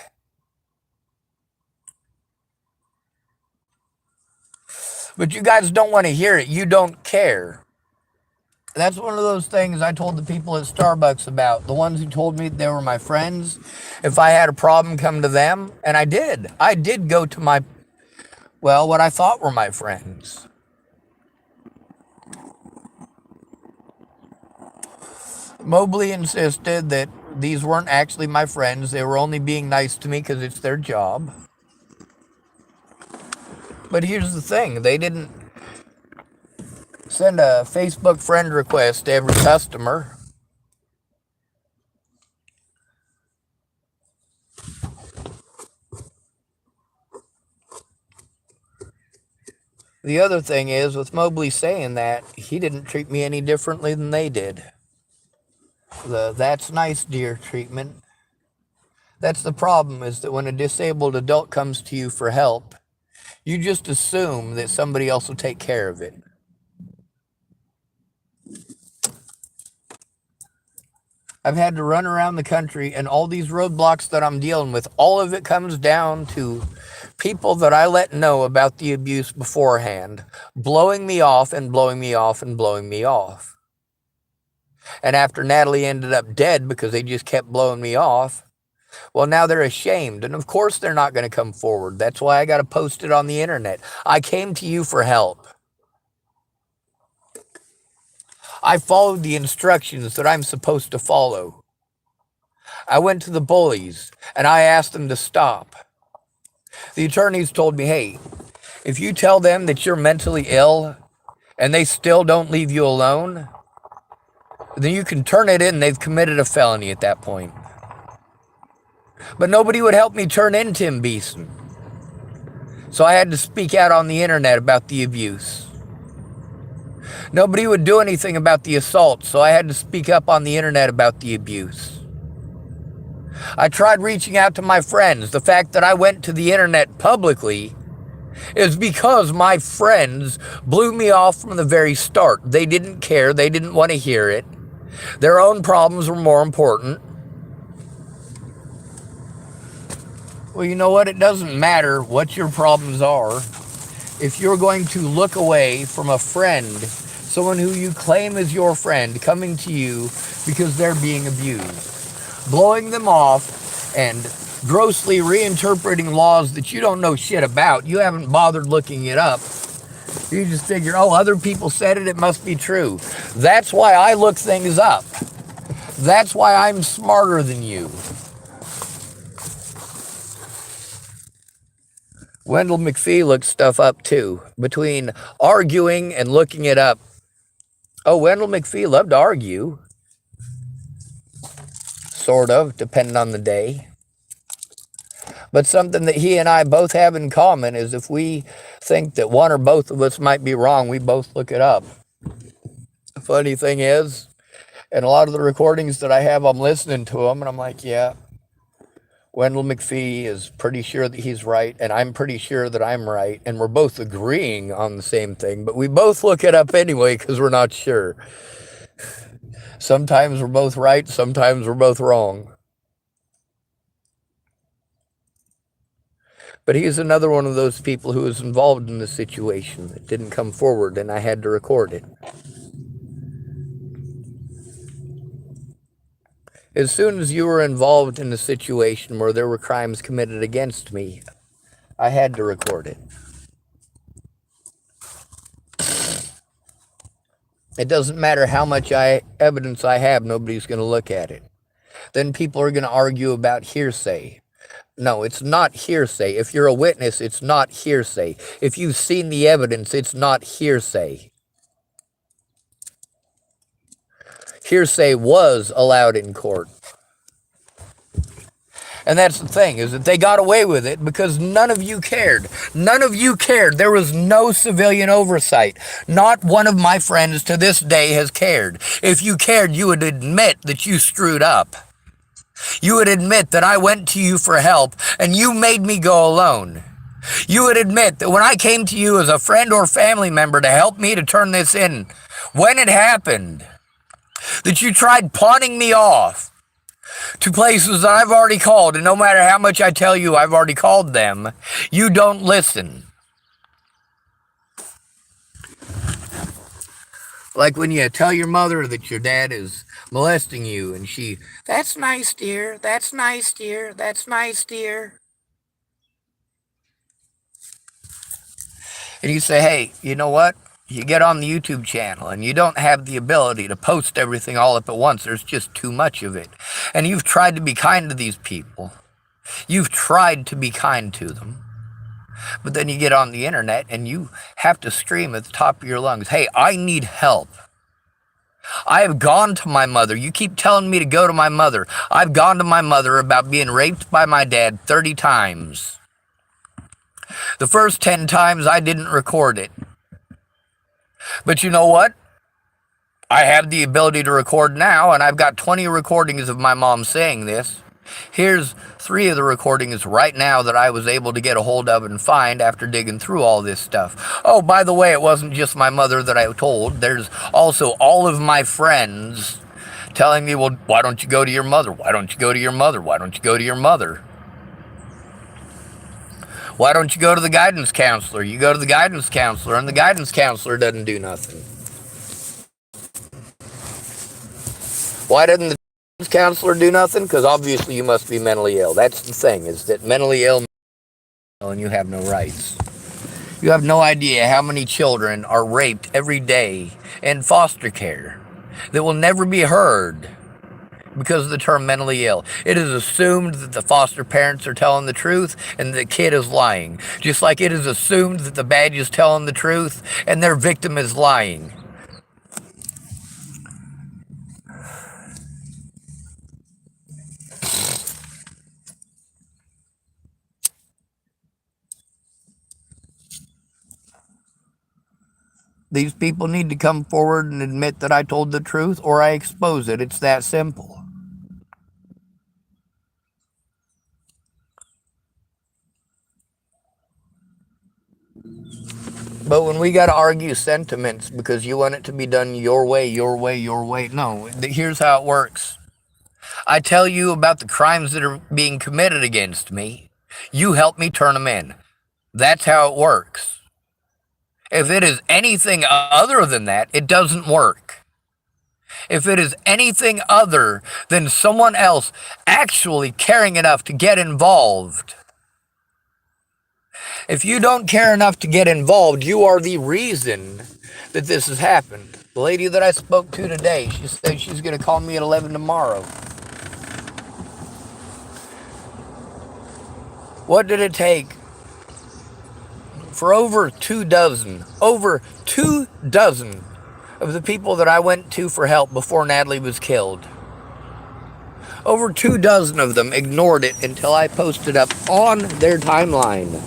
But you guys don't want to hear it. You don't care. That's one of those things I told the people at Starbucks about. The ones who told me they were my friends. If I had a problem, come to them. And I did. I did go to my, well, what I thought were my friends. Mobley insisted that these weren't actually my friends. They were only being nice to me because it's their job. But here's the thing. They didn't send a Facebook friend request to every customer. The other thing is, with Mobley saying that, he didn't treat me any differently than they did. The "that's nice, dear" treatment. That's the problem, is that when a disabled adult comes to you for help, you just assume that somebody else will take care of it. I've had to run around the country, and all these roadblocks that I'm dealing with, all of it comes down to people that I let know about the abuse beforehand, blowing me off and blowing me off and blowing me off. And after Natalie ended up dead because they just kept blowing me off, well, now they're ashamed. And of course they're not going to come forward. That's why I got to post it on the internet. I came to you for help. I followed the instructions that I'm supposed to follow. I went to the bullies and I asked them to stop. The attorneys told me, hey, if you tell them that you're mentally ill and they still don't leave you alone, then you can turn it in. They've committed a felony at that point. But nobody would help me turn in Tim Beeson. So I had to speak out on the internet about the abuse. Nobody would do anything about the assault, so I had to speak up on the internet about the abuse. I tried reaching out to my friends. The fact that I went to the internet publicly is because my friends blew me off from the very start. They didn't care. They didn't want to hear it. Their own problems were more important. Well, you know what? It doesn't matter what your problems are. If you're going to look away from a friend, someone who you claim is your friend, coming to you because they're being abused, blowing them off and grossly reinterpreting laws that you don't know shit about, you haven't bothered looking it up. You just figure, oh, other people said it, it must be true. That's why I look things up. That's why I'm smarter than you. Wendell McPhee looked stuff up too, between arguing and looking it up. Oh, Wendell McPhee loved to argue. Sort of, depending on the day. But something that he and I both have in common is if we think that one or both of us might be wrong, we both look it up. The funny thing is, in a lot of the recordings that I have, I'm listening to them, and I'm like, yeah, Wendell McPhee is pretty sure that he's right, and I'm pretty sure that I'm right, and we're both agreeing on the same thing, but we both look it up anyway because we're not sure. Sometimes we're both right, sometimes we're both wrong. But he's another one of those people who was involved in the situation that didn't come forward, and I had to record it. As soon as you were involved in a situation where there were crimes committed against me, I had to record it. It doesn't matter how much evidence I have, nobody's going to look at it. Then people are going to argue about hearsay. No, it's not hearsay. If you're a witness, it's not hearsay. If you've seen the evidence, it's not hearsay. Hearsay was allowed in court. And that's the thing, is that they got away with it because none of you cared. None of you cared. There was no civilian oversight. Not one of my friends to this day has cared. If you cared, you would admit that you screwed up. You would admit that I went to you for help and you made me go alone. You would admit that when I came to you as a friend or family member to help me to turn this in, when it happened, that you tried pawning me off to places that I've already called, and no matter how much I tell you I've already called them, you don't listen. Like when you tell your mother that your dad is molesting you, and that's nice, dear, that's nice, dear, that's nice, dear. And you say, hey, you know what? You get on the YouTube channel and you don't have the ability to post everything all up at once. There's just too much of it. And you've tried to be kind to these people. You've tried to be kind to them. But then you get on the internet and you have to scream at the top of your lungs, hey, I need help. I have gone to my mother. You keep telling me to go to my mother. I've gone to my mother about being raped by my dad 30 times. The first 10 times I didn't record it. But you know what? I have the ability to record now, and I've got 20 recordings of my mom saying this. Here's 3 of the recordings right now that I was able to get a hold of and find after digging through all this stuff. Oh, by the way, it wasn't just my mother that I told. There's also all of my friends telling me, well, why don't you go to your mother? Why don't you go to your mother? Why don't you go to your mother? Why don't you go to the guidance counselor? You go to the guidance counselor, and the guidance counselor doesn't do nothing. Why doesn't the guidance counselor do nothing? Because obviously you must be mentally ill. That's the thing, is that mentally ill and you have no rights. You have no idea how many children are raped every day in foster care that will never be heard because of the term mentally ill. It is assumed that the foster parents are telling the truth and the kid is lying. Just like it is assumed that the badge is telling the truth and their victim is lying. These people need to come forward and admit that I told the truth or I expose it. It's that simple. But when we got to argue sentiments because you want it to be done your way, your way, your way, no, here's how it works. I tell you about the crimes that are being committed against me. You help me turn them in. That's how it works. If it is anything other than that, it doesn't work. If it is anything other than someone else actually caring enough to get involved, if you don't care enough to get involved, you are the reason that this has happened. The lady that I spoke to today, she said she's going to call me at 11 tomorrow. What did it take for over 24 of the people that I went to for help before Natalie was killed? Over 24 of them ignored it until I posted up on their timeline.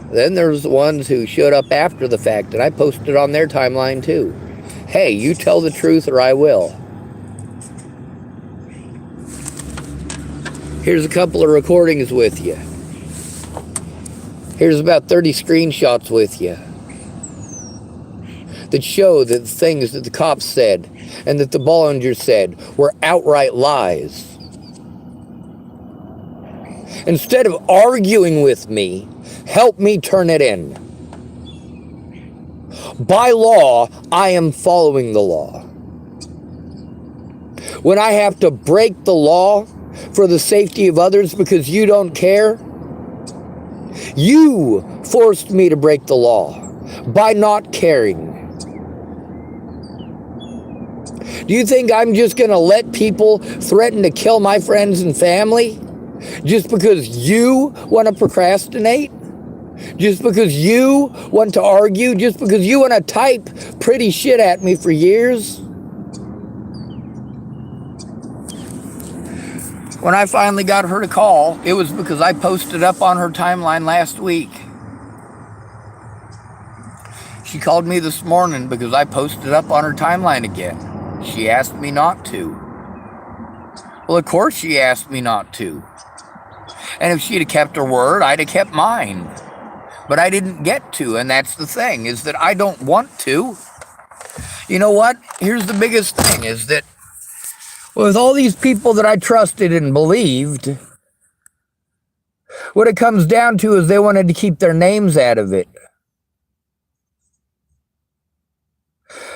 Then there's the ones who showed up after the fact, and I posted on their timeline too. Hey, you tell the truth or I will. Here's a couple of recordings with you. Here's about 30 screenshots with you that show that the things that the cops said and that the Bollinger said were outright lies. Instead of arguing with me, help me turn it in. By law, I am following the law. When I have to break the law for the safety of others because you don't care, you forced me to break the law by not caring. Do you think I'm just going to let people threaten to kill my friends and family just because you want to procrastinate? Just because you want to argue? Just because you want to type pretty shit at me for years? When I finally got her to call, it was because I posted up on her timeline last week. She called me this morning because I posted up on her timeline again. She asked me not to. Well, of course she asked me not to. And if she'd have kept her word, I'd have kept mine. But I didn't get to, and that's the thing, is that I don't want to. You know what? Here's the biggest thing, is that with all these people that I trusted and believed, what it comes down to is they wanted to keep their names out of it.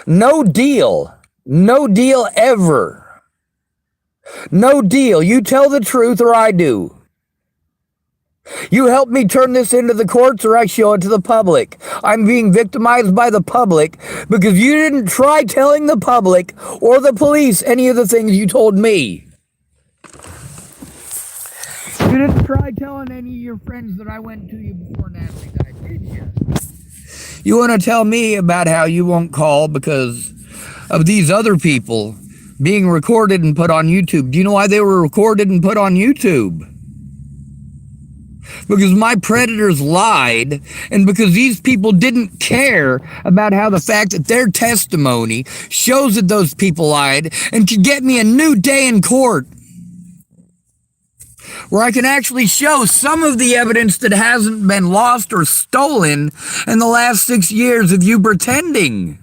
No deal. No deal ever. No deal. You tell the truth or I do. You help me turn this into the courts or I show it to the public. I'm being victimized by the public because you didn't try telling the public or the police any of the things you told me. You didn't try telling any of your friends that I went to you before Natalie died, did you? You want to tell me about how you won't call because of these other people being recorded and put on YouTube. Do you know why they were recorded and put on YouTube? Because my predators lied, and because these people didn't care about how the fact that their testimony shows that those people lied and could get me a new day in court where I can actually show some of the evidence that hasn't been lost or stolen in the last 6 years of you pretending.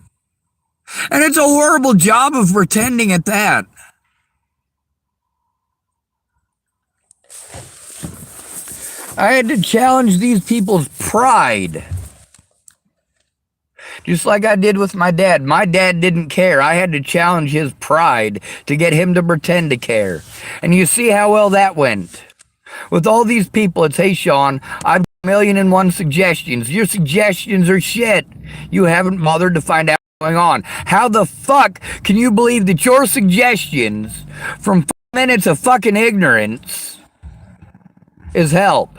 And it's a horrible job of pretending at that. I had to challenge these people's pride. Just like I did with my dad. My dad didn't care. I had to challenge his pride to get him to pretend to care. And you see how well that went. With all these people, it's, hey, Sean, I've got 1,000,001 suggestions. Your suggestions are shit. You haven't bothered to find out what's going on. How the fuck can you believe that your suggestions from 5 minutes of fucking ignorance is help?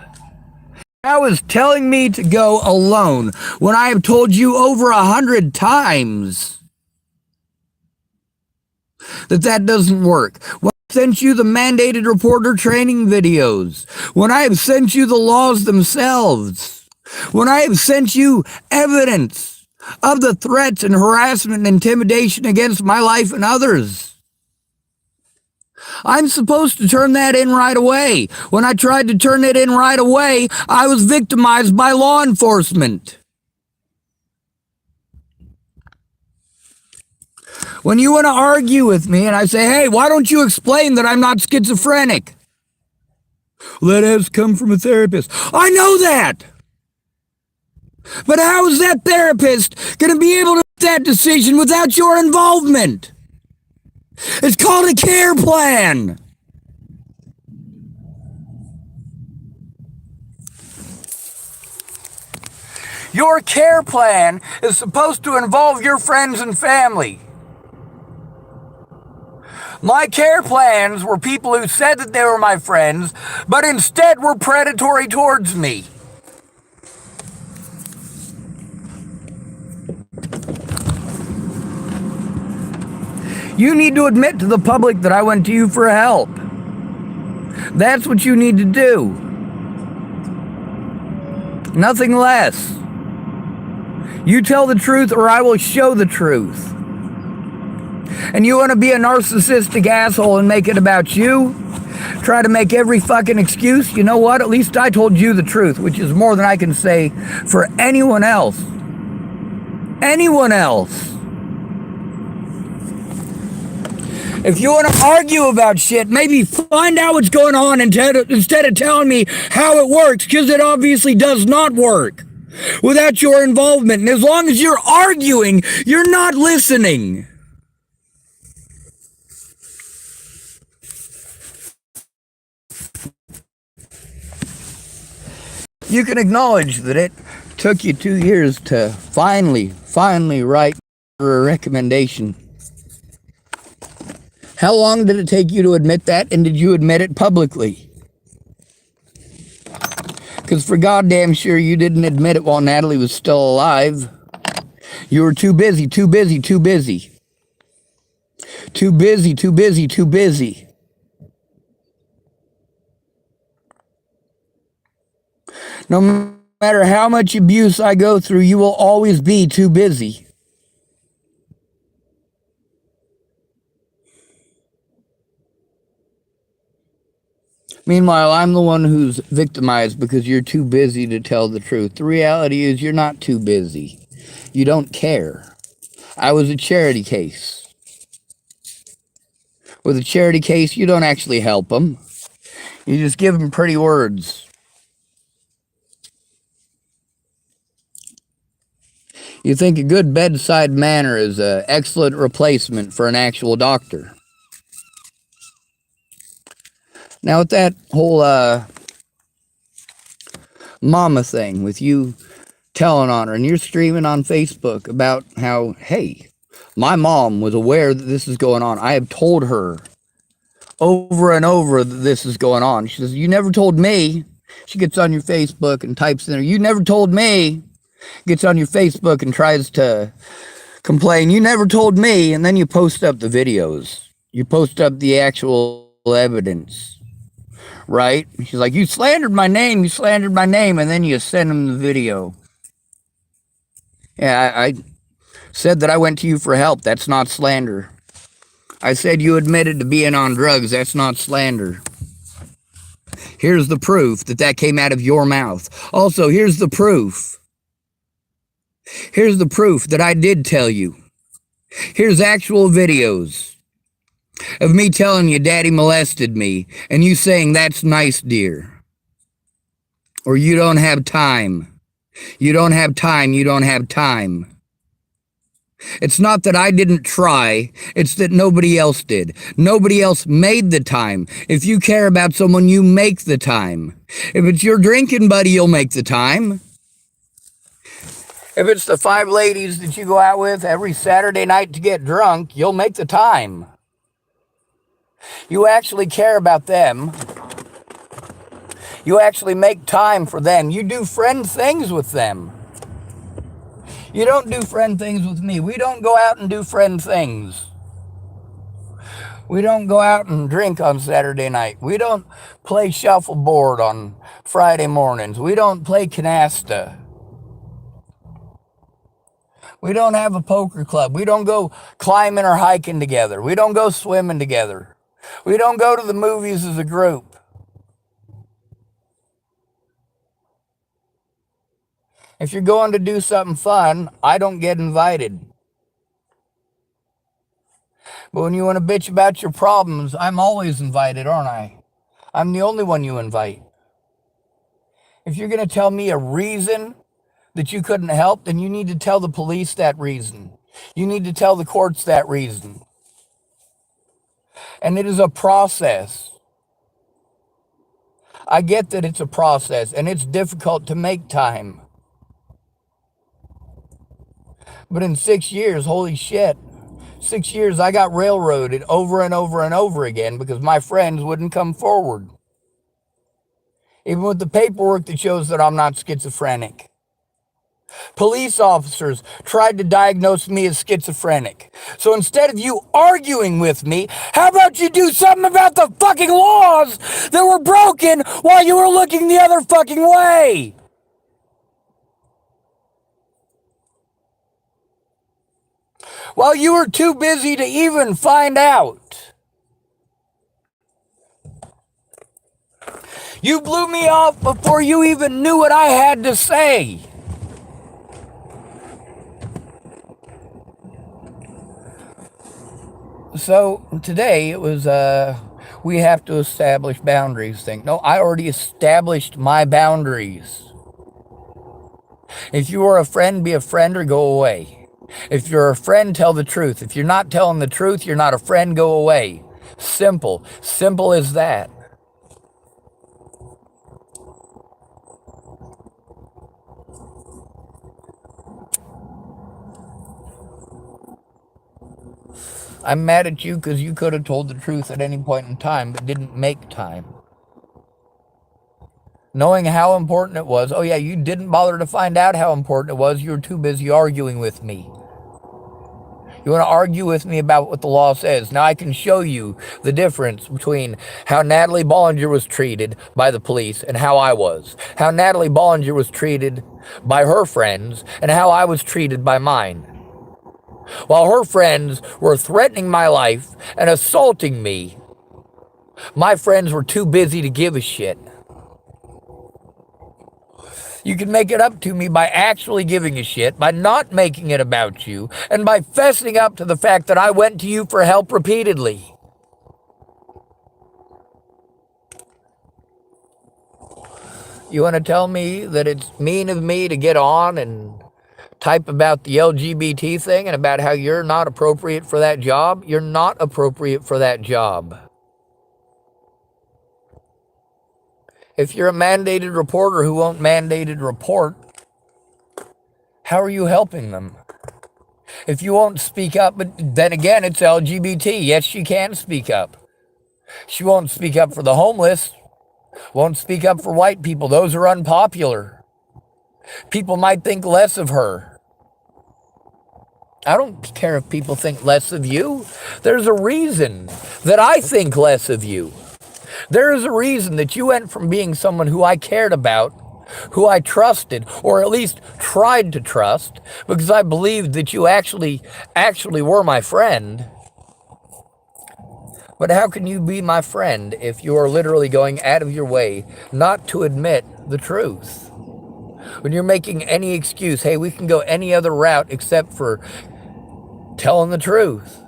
Now is telling me to go alone when I have told you over 100 times that that doesn't work. When I sent you the mandated reporter training videos, when I have sent you the laws themselves, when I have sent you evidence of the threats and harassment and intimidation against my life and others. I'm supposed to turn that in right away. When I tried to turn it in right away, I was victimized by law enforcement. When you want to argue with me and I say, hey, why don't you explain that I'm not schizophrenic? Well, that has come from a therapist. I know that. But how is that therapist going to be able to make that decision without your involvement? It's called a care plan. Your care plan is supposed to involve your friends and family. My care plans were people who said that they were my friends, but instead were predatory towards me. You need to admit to the public that I went to you for help. That's what you need to do. Nothing less. You tell the truth or I will show the truth. And you want to be a narcissistic asshole and make it about you? Try to make every fucking excuse? You know what? At least I told you the truth, which is more than I can say for anyone else. Anyone else. If you want to argue about shit, maybe find out what's going on instead of telling me how it works, because it obviously does not work. without your involvement. And as long as you're arguing, you're not listening. You can acknowledge that it took you 2 years to finally write a recommendation. How long did it take you to admit that, and did you admit it publicly? Because for goddamn sure you didn't admit it while Natalie was still alive. You were too busy. No matter how much abuse I go through, you will always be too busy. Meanwhile, I'm the one who's victimized because you're too busy to tell the truth. The reality is you're not too busy. You don't care. I was a charity case. With a charity case, you don't actually help them. You just give them pretty words. You think a good bedside manner is an excellent replacement for an actual doctor. Now, with that whole mama thing with you telling on her, and you're streaming on Facebook about how, hey, my mom was aware that this is going on. I have told her over and over that this is going on. She says, you never told me. She gets on your Facebook and types in there, you never told me. Gets on your Facebook and tries to complain, you never told me. And then you post up the videos. You post up the actual evidence. Right? She's like, you slandered my name. And then you send them the video. Yeah, I said that I went to you for help. That's not slander. I said you admitted to being on drugs. That's not slander. Here's the proof that came out of your mouth. Also, here's the proof. Here's the proof that I did tell you. Here's actual videos of me telling you daddy molested me, and you saying, that's nice, dear. Or you don't have time. You don't have time. It's not that I didn't try, it's that nobody else did. Nobody else made the time. If you care about someone, you make the time. If it's your drinking buddy, you'll make the time. If it's the 5 ladies that you go out with every Saturday night to get drunk, you'll make the time. You actually care about them. You actually make time for them. You do friend things with them. You don't do friend things with me. We don't go out and do friend things. We don't go out and drink on Saturday night. We don't play shuffleboard on Friday mornings. We don't play canasta. We don't have a poker club. We don't go climbing or hiking together. We don't go swimming together. We don't go to the movies as a group. If you're going to do something fun, I don't get invited. But when you want to bitch about your problems, I'm always invited, aren't I? I'm the only one you invite. If you're going to tell me a reason that you couldn't help, then you need to tell the police that reason. You need to tell the courts that reason. And it is a process. I get that it's a process, and it's difficult to make time. But in 6 years, holy shit, 6 years I got railroaded over and over and over again because my friends wouldn't come forward. Even with the paperwork that shows that I'm not schizophrenic. Police officers tried to diagnose me as schizophrenic. So instead of you arguing with me, how about you do something about the fucking laws that were broken while you were looking the other fucking way? While you were too busy to even find out. You blew me off before you even knew what I had to say. So today it was we have to establish boundaries thing. No, I already established my boundaries. If you are a friend, be a friend or go away. If you're a friend, tell the truth. If you're not telling the truth, you're not a friend, go away. Simple. Simple as that. I'm mad at you because you could have told the truth at any point in time, but didn't make time. Knowing how important it was. Oh yeah, you didn't bother to find out how important it was. You were too busy arguing with me. You want to argue with me about what the law says. Now I can show you the difference between how Natalie Bollinger was treated by the police and how I was. How Natalie Bollinger was treated by her friends and how I was treated by mine. While her friends were threatening my life and assaulting me, my friends were too busy to give a shit. You can make it up to me by actually giving a shit, by not making it about you, and by fessing up to the fact that I went to you for help repeatedly. You want to tell me that it's mean of me to get on and type about the LGBT thing and about how you're not appropriate for that job? You're not appropriate for that job. If you're a mandated reporter who won't mandated report, how are you helping them? If you won't speak up, but then again, it's LGBT. Yes, she can speak up. She won't speak up for the homeless, won't speak up for white people. Those are unpopular. People might think less of her. I don't care if people think less of you. There's a reason that I think less of you. There is a reason that you went from being someone who I cared about, who I trusted, or at least tried to trust, because I believed that you actually were my friend. But how can you be my friend if you are literally going out of your way not to admit the truth? When you're making any excuse, hey, we can go any other route except for telling the truth.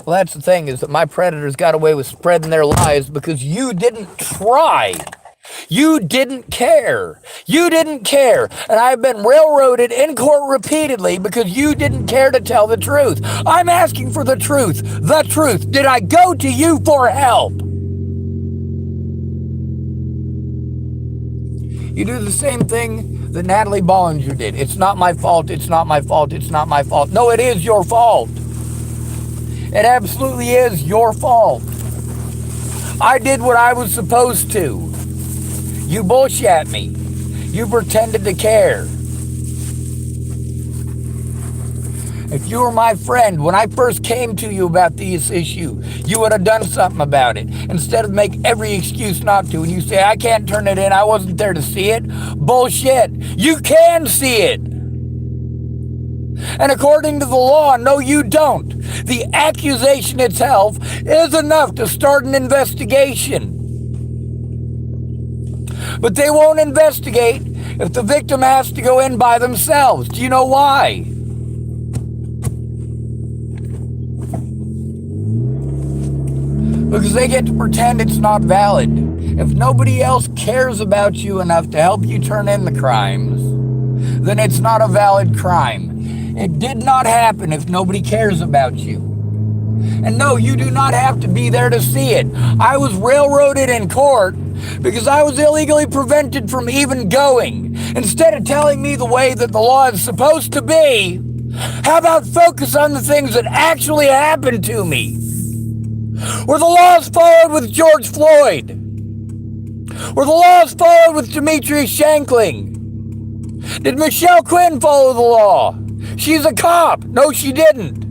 Well, that's the thing, is that my predators got away with spreading their lies because you didn't try. You didn't care. You didn't care. And I've been railroaded in court repeatedly because you didn't care to tell the truth. I'm asking for the truth. The truth. Did I go to you for help? You do the same thing that Natalie Bollinger did. It's not my fault. It's not my fault. It's not my fault. No, it is your fault. It absolutely is your fault. I did what I was supposed to. You bullshit me. You pretended to care. If you were my friend, when I first came to you about this issue, you would have done something about it. Instead of make every excuse not to, and you say, I can't turn it in, I wasn't there to see it. Bullshit. You can see it. And according to the law, no, you don't. The accusation itself is enough to start an investigation. But they won't investigate if the victim has to go in by themselves. Do you know why? Because they get to pretend it's not valid. If nobody else cares about you enough to help you turn in the crimes, then it's not a valid crime. It did not happen if nobody cares about you. And no, you do not have to be there to see it. I was railroaded in court because I was illegally prevented from even going. Instead of telling me the way that the law is supposed to be, how about focus on the things that actually happened to me? Were the laws followed with George Floyd? Were the laws followed with Demetrius Shankling? Did Michelle Quinn follow the law? She's a cop. No, she didn't.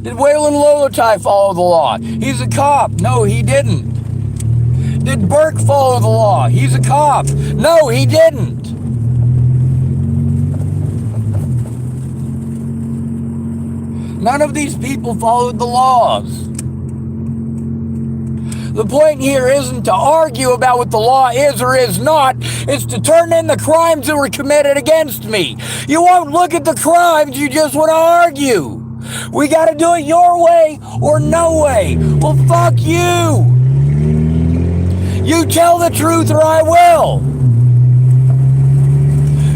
Did Waylon Lolotai follow the law? He's a cop. No, he didn't. Did Burke follow the law? He's a cop. No, he didn't. None of these people followed the laws. The point here isn't to argue about what the law is or is not. It's to turn in the crimes that were committed against me. You won't look at the crimes, you just want to argue. We got to do it your way or no way. Well, fuck you. You tell the truth or I will.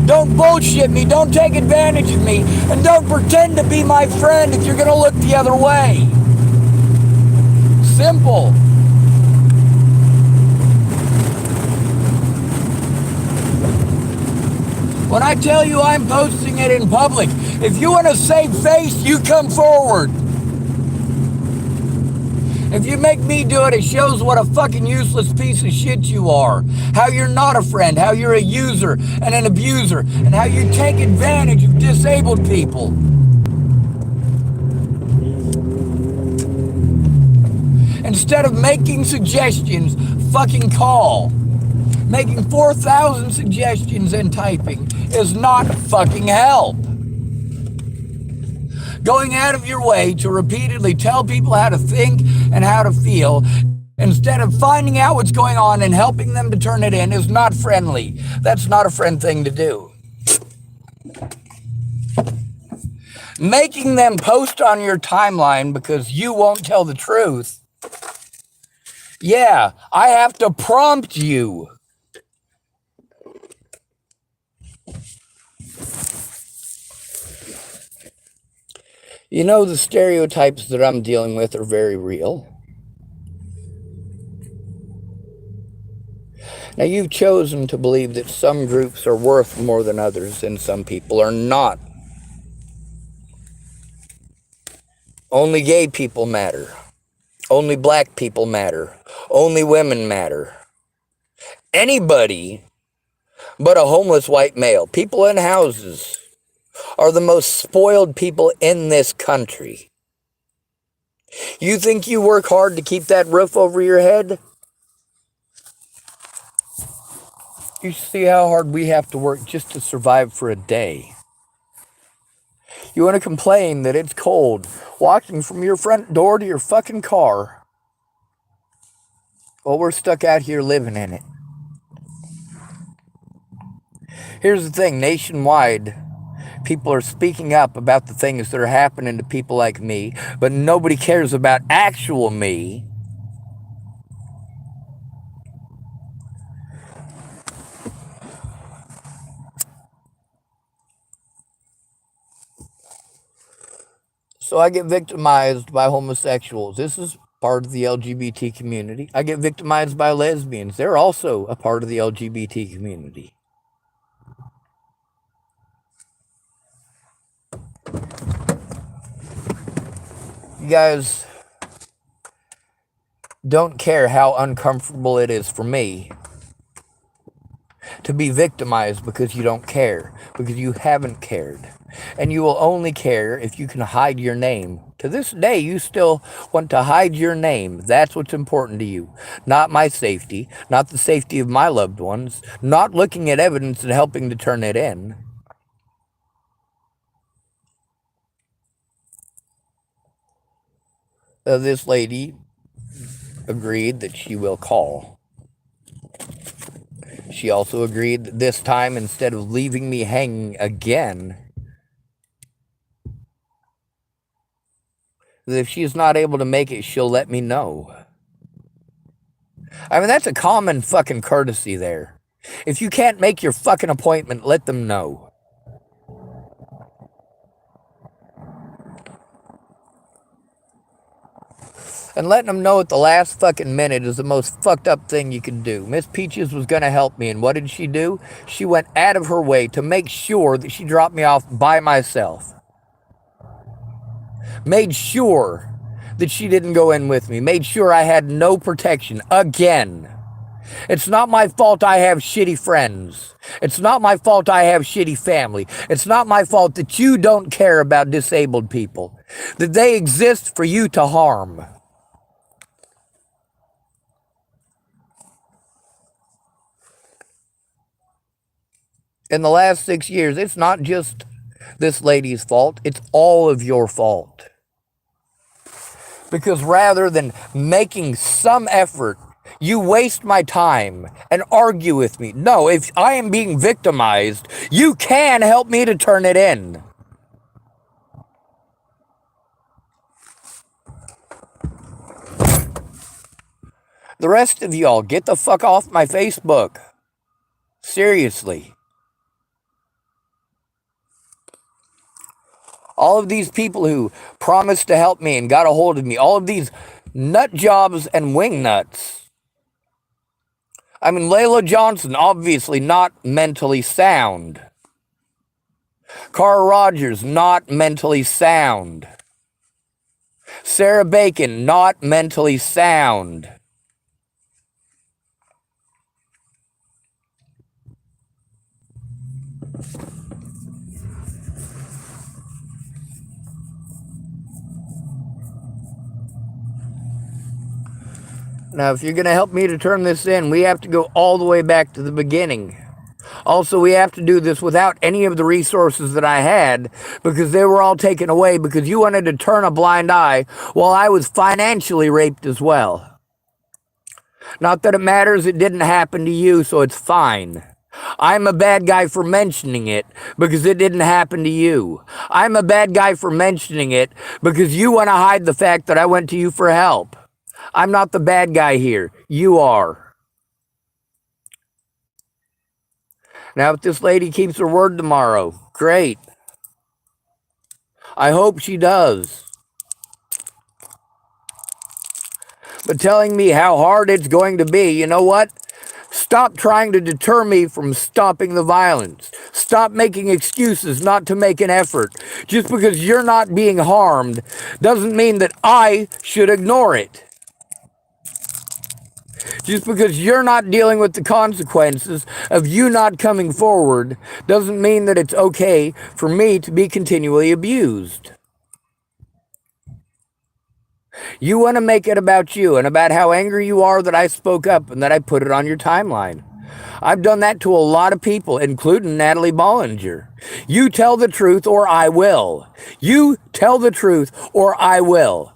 Don't bullshit me, don't take advantage of me, and don't pretend to be my friend if you're gonna look the other way. Simple. When I tell you I'm posting it in public, if you want to save face, you come forward. If you make me do it, it shows what a fucking useless piece of shit you are. How you're not a friend, how you're a user and an abuser, and how you take advantage of disabled people. Instead of making suggestions, fucking call. Making 4,000 suggestions and typing is not fucking help. Going out of your way to repeatedly tell people how to think and how to feel instead of finding out what's going on and helping them to turn it in is not friendly. That's not a friend thing to do. Making them post on your timeline because you won't tell the truth. Yeah, I have to prompt you. You know, the stereotypes that I'm dealing with are very real. Now, you've chosen to believe that some groups are worth more than others, and some people are not. Only gay people matter. Only black people matter. Only women matter. Anybody but a homeless white male, people in houses, are the most spoiled people in this country. You think you work hard to keep that roof over your head? You see how hard we have to work just to survive for a day. You want to complain that it's cold, walking from your front door to your fucking car. Well, we're stuck out here living in it. Here's the thing, nationwide, people are speaking up about the things that are happening to people like me, but nobody cares about actual me. So I get victimized by homosexuals. This is part of the LGBT community. I get victimized by lesbians. They're also a part of the LGBT community. You guys don't care how uncomfortable it is for me to be victimized because you don't care, because you haven't cared. And you will only care if you can hide your name. To this day, you still want to hide your name. That's what's important to you. Not my safety, not the safety of my loved ones, not looking at evidence and helping to turn it in. This lady agreed that she will call. She also agreed that this time, instead of leaving me hanging again, that if she's not able to make it, she'll let me know. I mean, that's a common fucking courtesy there. If you can't make your fucking appointment, let them know. And letting them know at the last fucking minute is the most fucked up thing you can do. Miss Peaches was going to help me, and what did she do? She went out of her way to make sure that she dropped me off by myself. Made sure that she didn't go in with me. Made sure I had no protection. Again. It's not my fault I have shitty friends. It's not my fault I have shitty family. It's not my fault that you don't care about disabled people. That they exist for you to harm. In the last 6 years, it's not just this lady's fault. It's all of your fault. Because rather than making some effort, you waste my time and argue with me. No, if I am being victimized, you can help me to turn it in. The rest of y'all, get the fuck off my Facebook. Seriously. All of these people who promised to help me and got a hold of me, all of these nut jobs and wing nuts. I mean, Layla Johnson, obviously not mentally sound. Carl Rogers, not mentally sound. Sarah Bacon, not mentally sound. Now, if you're going to help me to turn this in, we have to go all the way back to the beginning. Also, we have to do this without any of the resources that I had because they were all taken away because you wanted to turn a blind eye while I was financially raped as well. Not that it matters, it didn't happen to you, so it's fine. I'm a bad guy for mentioning it because it didn't happen to you. I'm a bad guy for mentioning it because you want to hide the fact that I went to you for help. I'm not the bad guy here. You are. Now, if this lady keeps her word tomorrow, great. I hope she does. But telling me how hard it's going to be, you know what? Stop trying to deter me from stopping the violence. Stop making excuses not to make an effort. Just because you're not being harmed doesn't mean that I should ignore it. Just because you're not dealing with the consequences of you not coming forward doesn't mean that it's okay for me to be continually abused. You want to make it about you and about how angry you are that I spoke up and that I put it on your timeline. I've done that to a lot of people, including Natalie Bollinger. You tell the truth or I will. You tell the truth or I will.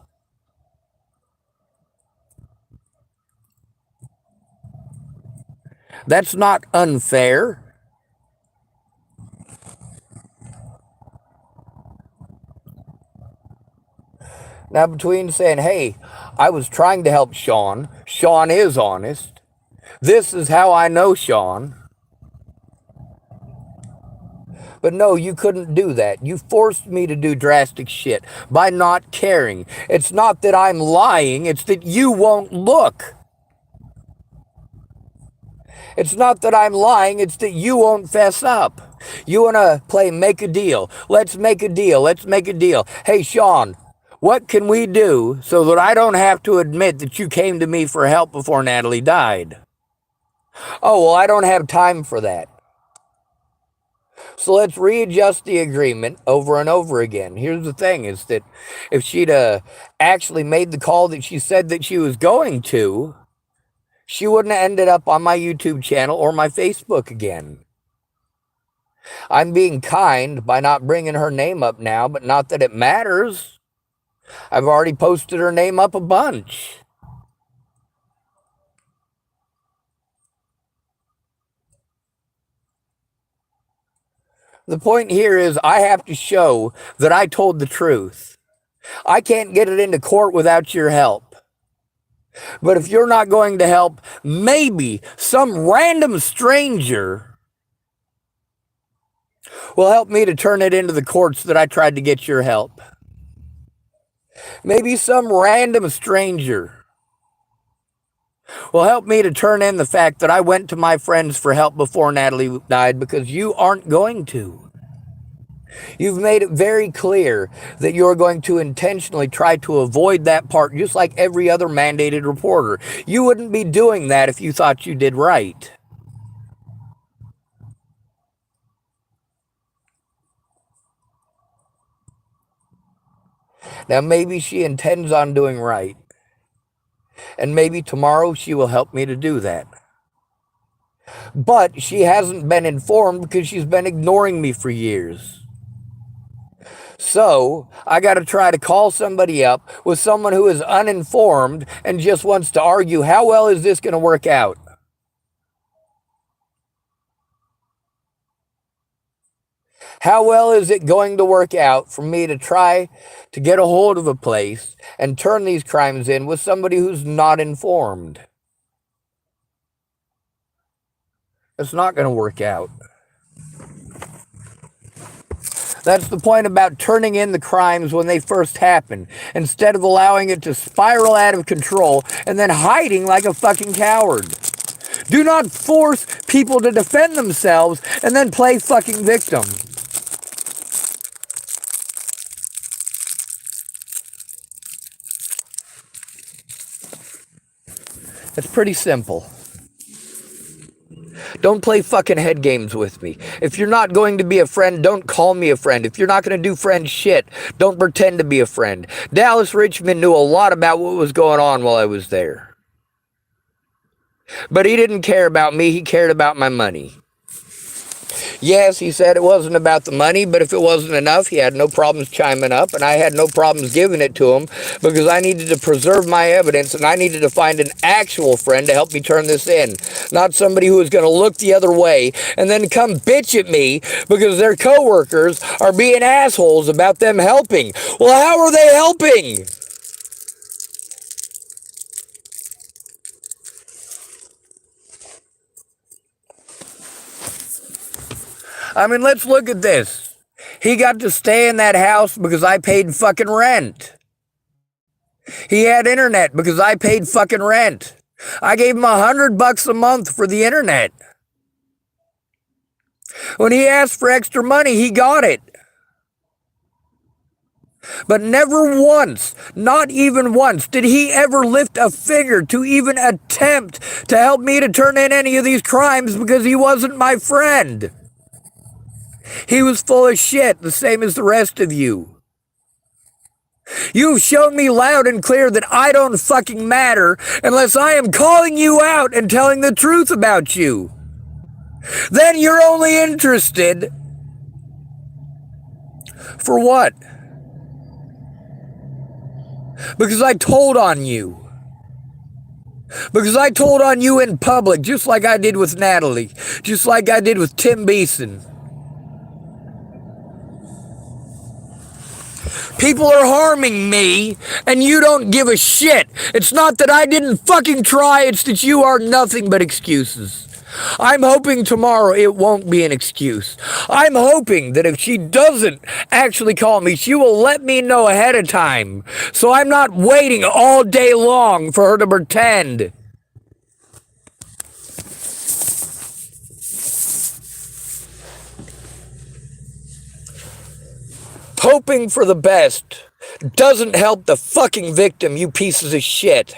That's not unfair. Now, between saying, hey, I was trying to help Sean, Sean is honest, this is how I know Sean. But no, you couldn't do that. You forced me to do drastic shit by not caring. It's not that I'm lying, it's that you won't look. It's not that I'm lying, it's that you won't fess up. You want to play make a deal. Let's make a deal. Let's make a deal. Hey, Sean, what can we do so that I don't have to admit that you came to me for help before Natalie died? Oh, well, I don't have time for that. So let's readjust the agreement over and over again. Here's the thing is that if she'd actually made the call that she said that she was going to, she wouldn't have ended up on my YouTube channel or my Facebook again. I'm being kind by not bringing her name up now, but not that it matters. I've already posted her name up a bunch. The point here is I have to show that I told the truth. I can't get it into court without your help. But if you're not going to help, maybe some random stranger will help me to turn it into the courts that I tried to get your help. Maybe some random stranger will help me to turn in the fact that I went to my friends for help before Natalie died because you aren't going to. You've made it very clear that you're going to intentionally try to avoid that part, just like every other mandated reporter. You wouldn't be doing that if you thought you did right. Now, maybe she intends on doing right. And maybe tomorrow she will help me to do that. But she hasn't been informed because she's been ignoring me for years. So I got to try to call somebody up with someone who is uninformed and just wants to argue, how well is this going to work out? How well is it going to work out for me to try to get a hold of a place and turn these crimes in with somebody who's not informed? It's not going to work out. That's the point about turning in the crimes when they first happen, instead of allowing it to spiral out of control and then hiding like a fucking coward. Do not force people to defend themselves and then play fucking victim. It's pretty simple. Don't play fucking head games with me. If you're not going to be a friend, don't call me a friend. If you're not going to do friend shit, don't pretend to be a friend. Dallas Richmond knew a lot about what was going on while I was there. But he didn't care about me, he cared about my money. Yes, he said it wasn't about the money, but if it wasn't enough, he had no problems chiming up, and I had no problems giving it to him because I needed to preserve my evidence, and I needed to find an actual friend to help me turn this in, not somebody who was going to look the other way and then come bitch at me because their coworkers are being assholes about them helping. Well, how are they helping? I mean, let's look at this. He got to stay in that house because I paid fucking rent. He had internet because I paid fucking rent. I gave him $100 a month for the internet. When he asked for extra money, he got it. But never once, not even once, did he ever lift a finger to even attempt to help me to turn in any of these crimes because he wasn't my friend. He was full of shit, the same as the rest of you. You've shown me loud and clear that I don't fucking matter unless I am calling you out and telling the truth about you. Then you're only interested for what? Because I told on you. Because I told on you in public, just like I did with Natalie, just like I did with Tim Beeson. People are harming me, and you don't give a shit. It's not that I didn't fucking try, it's that you are nothing but excuses. I'm hoping tomorrow it won't be an excuse. I'm hoping that if she doesn't actually call me, she will let me know ahead of time, so I'm not waiting all day long for her to pretend. Hoping for the best doesn't help the fucking victim, you pieces of shit.